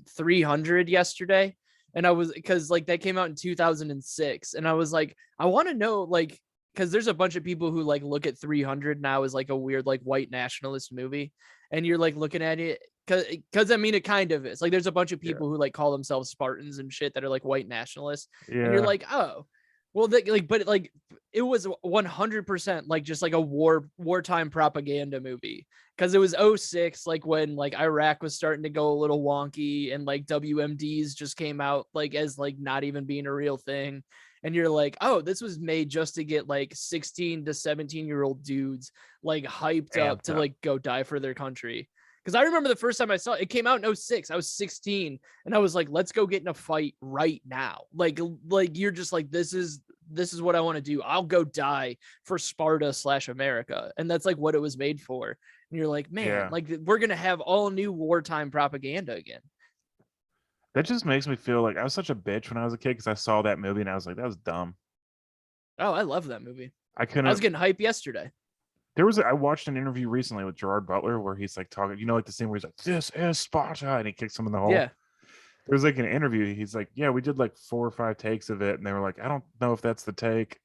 300 yesterday and I was because like that came out in 2006, and I was like, I want to know like because there's a bunch of people who like look at 300 now as like a weird like white nationalist movie, and you're like looking at it because I mean it kind of is like there's a bunch of people who like call themselves Spartans and shit that are like white nationalists, and you're Yeah. like, oh, well, like, but like it was 100% like just like a wartime propaganda movie because it was '06, like when like Iraq was starting to go a little wonky and like WMDs just came out like as like not even being a real thing. And you're like, oh, this was made just to get like 16 to 17-year-old dudes like hyped up Amped to up. like go die for their country. Because I remember the first time I saw it, it came out in '06. I was 16 and I was like, let's go get in a fight right now. Like you're just like, this is what I want to do. I'll go die for Sparta/America. And that's like what it was made for. And you're like, man, Yeah. like we're going to have all new wartime propaganda again. That just makes me feel like I was such a bitch when I was a kid because I saw that movie and I was like, that was dumb. Oh, I love that movie. I I was couldn't. getting hype yesterday. I watched an interview recently with Gerard Butler where he's like talking, like the scene where he's like, "This is Sparta," and he kicks him in the hole. Yeah. There was like an interview. He's like, "Yeah, we did like 4 or 5 takes of it," and they were like, "I don't know if that's the take."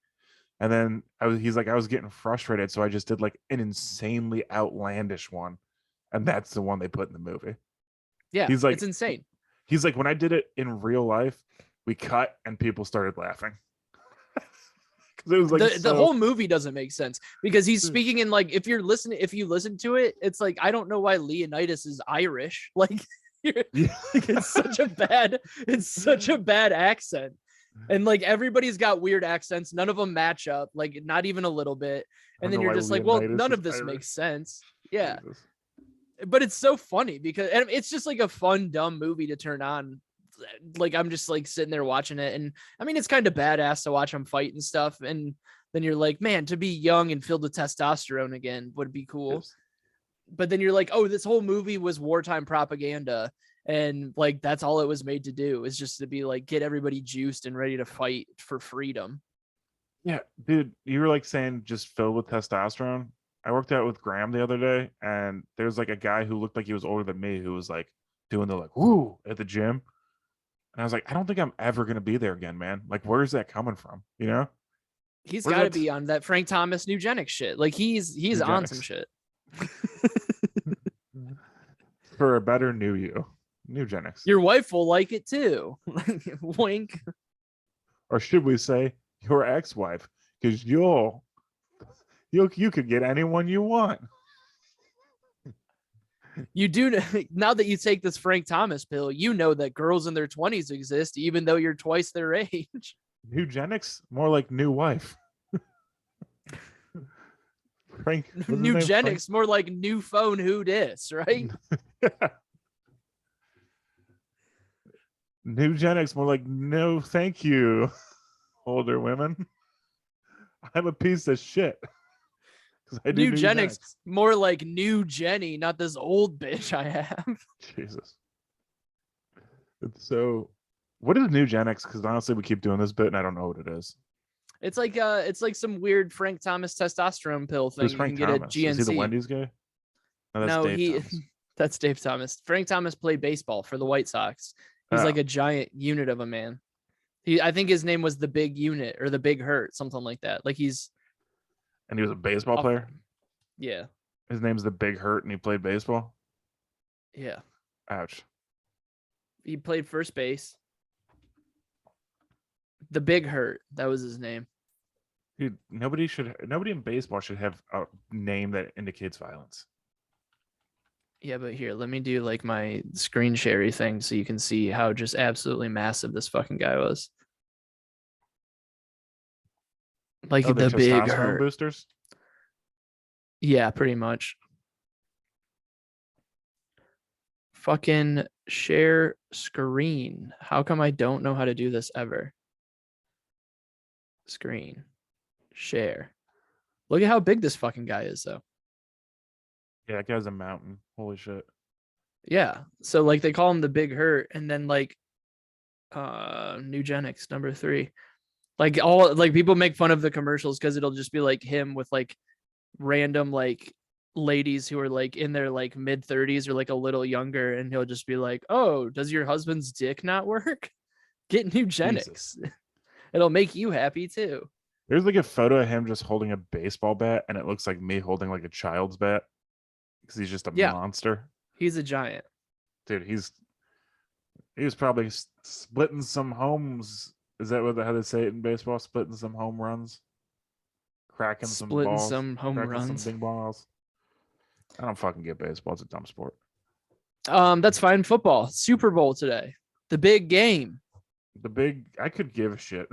And then he's like, I was getting frustrated, so I just did like an insanely outlandish one, and that's the one they put in the movie. Yeah, He's like, it's insane. He's like, when I did it in real life, we cut and people started laughing. It was like the whole movie doesn't make sense because he's speaking in like if you listen to it, it's like I don't know why Leonidas is Irish. Like, like it's such a bad accent. And like everybody's got weird accents, none of them match up, like not even a little bit. And then you're just like, well, none of this makes sense. Yeah. Jesus. But it's so funny because and it's just like a fun, dumb movie to turn on. Like I'm just like sitting there watching it, and I mean it's kind of badass to watch them fight and stuff. And then you're like, man, to be young and filled with testosterone again would be cool. Yes. But then you're like, oh, this whole movie was wartime propaganda, and like that's all it was made to do is just to be like get everybody juiced and ready to fight for freedom. Yeah, dude, you were like saying just filled with testosterone. I worked out with Graham the other day, and there's like a guy who looked like he was older than me who was like doing the like woo at the gym. And I was like, I don't think I'm ever going to be there again, man. Like, where's that coming from? You know? He's got to be on that Frank Thomas Nugenics shit. Like he's Nugenics. On some shit. For a better new you. Nugenics. Your wife will like it too. Wink. Or should we say your ex-wife? Because you could get anyone you want. You do now that you take this Frank Thomas pill, you know that girls in their 20s exist, even though you're twice their age. Nugenics, more like new wife. Frank. Nugenics, more like new phone. Who dis, right? Yeah. Nugenics, more like no, thank you, older women. I'm a piece of shit. Nugenics, more like new Jenny, not this old bitch I have. Jesus. So, what is Nugenics? Because honestly, we keep doing this bit, and I don't know what it is. It's like some weird Frank Thomas testosterone pill thing. Who's Frank Thomas? GNC. Is he the Wendy's guy? No, that's Dave Thomas. Frank Thomas played baseball for the White Sox. He's like a giant unit of a man. I think his name was the Big Unit or the Big Hurt, something like that. Like and he was a baseball player? Yeah. His name's the Big Hurt and he played baseball? Yeah. Ouch. He played first base. The Big Hurt. That was his name. Dude, nobody in baseball should have a name that indicates violence. Yeah, but here, let me do like my screen share thing so you can see how just absolutely massive this fucking guy was. Like the Big Hurt. Boosters? Yeah, pretty much. Fucking share screen. How come I don't know how to do this ever? Screen. Share. Look at how big this fucking guy is, though. Yeah, that guy's a mountain. Holy shit. Yeah. So like they call him the Big Hurt, and then like Nugenics number 3. Like all like people make fun of the commercials because it'll just be like him with like random like ladies who are like in their like mid 30s or like a little younger, and he'll just be like, oh, does your husband's dick not work? Get Jesus. eugenics. It'll make you happy too. There's like a photo of him just holding a baseball bat, and it looks like me holding like a child's bat because he's just a Yeah, monster. he's a giant. Dude, he was probably splitting some homes. Is that how they say it in baseball? Splitting some home runs, cracking some Splitting balls, some home cracking some runs. ding balls. I don't fucking get baseball. It's a dumb sport. That's fine. Football, Super Bowl today, the big game. I could give a shit.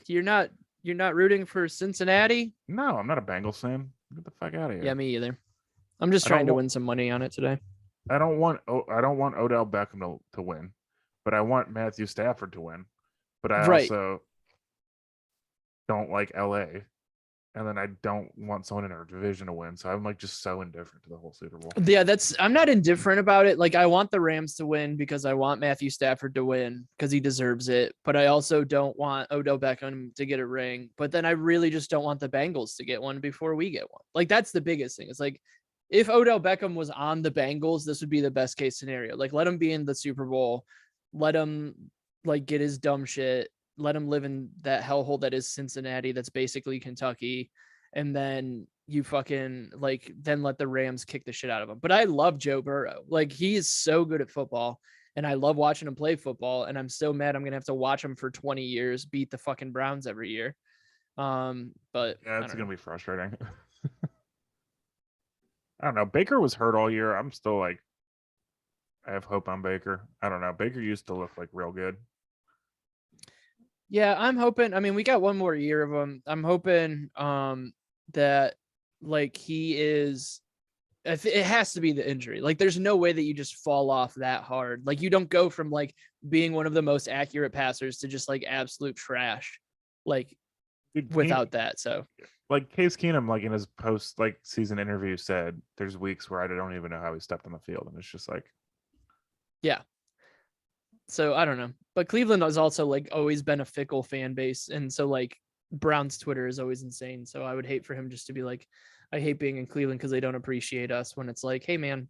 You're not rooting for Cincinnati? No, I'm not a Bengals fan. Get the fuck out of here. Yeah, me either. I'm just trying to win some money on it today. I don't want Odell Beckham to win, but I want Matthew Stafford to win. But I also don't like LA. And then I don't want someone in our division to win. So I'm like just so indifferent to the whole Super Bowl. Yeah, I'm not indifferent about it. Like I want the Rams to win because I want Matthew Stafford to win because he deserves it. But I also don't want Odell Beckham to get a ring. But then I really just don't want the Bengals to get one before we get one. Like that's the biggest thing. It's like if Odell Beckham was on the Bengals, this would be the best case scenario. Like let him be in the Super Bowl. Let him like get his dumb shit. Let him live in that hellhole that is Cincinnati. That's basically Kentucky. And then you fucking then let the Rams kick the shit out of him. But I love Joe Burrow. Like he is so good at football and I love watching him play football. And I'm so mad I'm going to have to watch him for 20 years, beat the fucking Browns every year. But yeah, it's going to be frustrating. I don't know. Baker was hurt all year. I'm still like, I have hope on Baker. I don't know. Baker used to look like real good. Yeah, I'm hoping. I mean, we got one more year of him. I'm hoping that like he is. It has to be the injury. Like, there's no way that you just fall off that hard. Like, you don't go from like being one of the most accurate passers to just like absolute trash, like without that. So, like Case Keenum, like in his post like season interview said, there's weeks where I don't even know how he stepped on the field, and it's just like, yeah. So I don't know, but Cleveland has also like always been a fickle fan base, and so like Brown's Twitter is always insane. So I would hate for him just to be like, I hate being in Cleveland because they don't appreciate us. When it's like, hey man,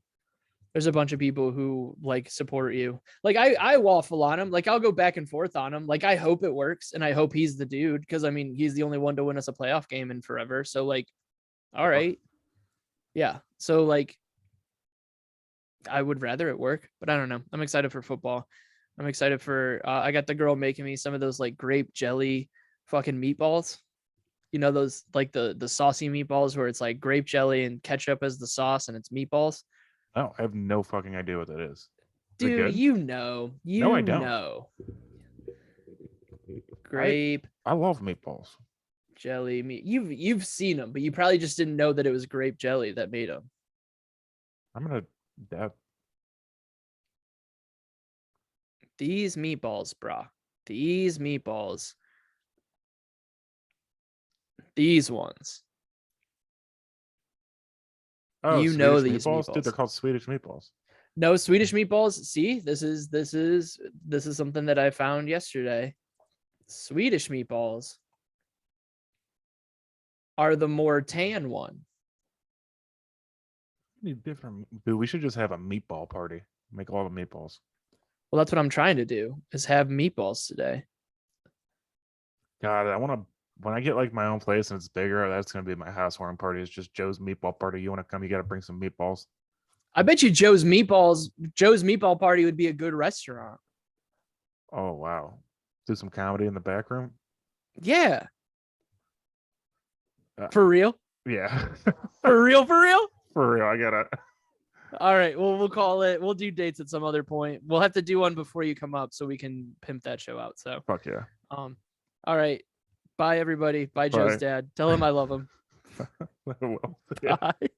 there's a bunch of people who like support you. Like I waffle on him. Like I'll go back and forth on him. Like I hope it works, and I hope he's the dude because I mean he's the only one to win us a playoff game in forever. So like, all right, yeah. So like, I would rather it work, but I don't know. I'm excited for football. I'm excited for, I got the girl making me some of those like grape jelly fucking meatballs. You know, those like the saucy meatballs where it's like grape jelly and ketchup as the sauce and it's meatballs. Oh, I have no fucking idea what that is. Dude, you know. No, I don't. Know. Grape. I love meatballs. Jelly meat. You've seen them, but you probably just didn't know that it was grape jelly that made them. I'm going to These meatballs, brah. These meatballs. These ones. Oh, you Swedish know these meatballs. Dude, they're called Swedish meatballs. No, Swedish meatballs. See, this is something that I found yesterday. Swedish meatballs are the more tan one. Different. Dude, we should just have a meatball party. Make all the meatballs. Well, that's what I'm trying to do is have meatballs today. God, I want to, when I get like my own place and it's bigger, that's going to be my housewarming party. It's just Joe's meatball party. You want to come? You got to bring some meatballs. I bet you Joe's meatball party would be a good restaurant. Oh, wow. Do some comedy in the back room. Yeah. For real? Yeah. For real? For real. I got it. All right. Well, we'll call it. We'll do dates at some other point. We'll have to do one before you come up so we can pimp that show out. So fuck yeah. All right. Bye everybody. Bye, Joe's dad. Tell him I love him. Well, Bye.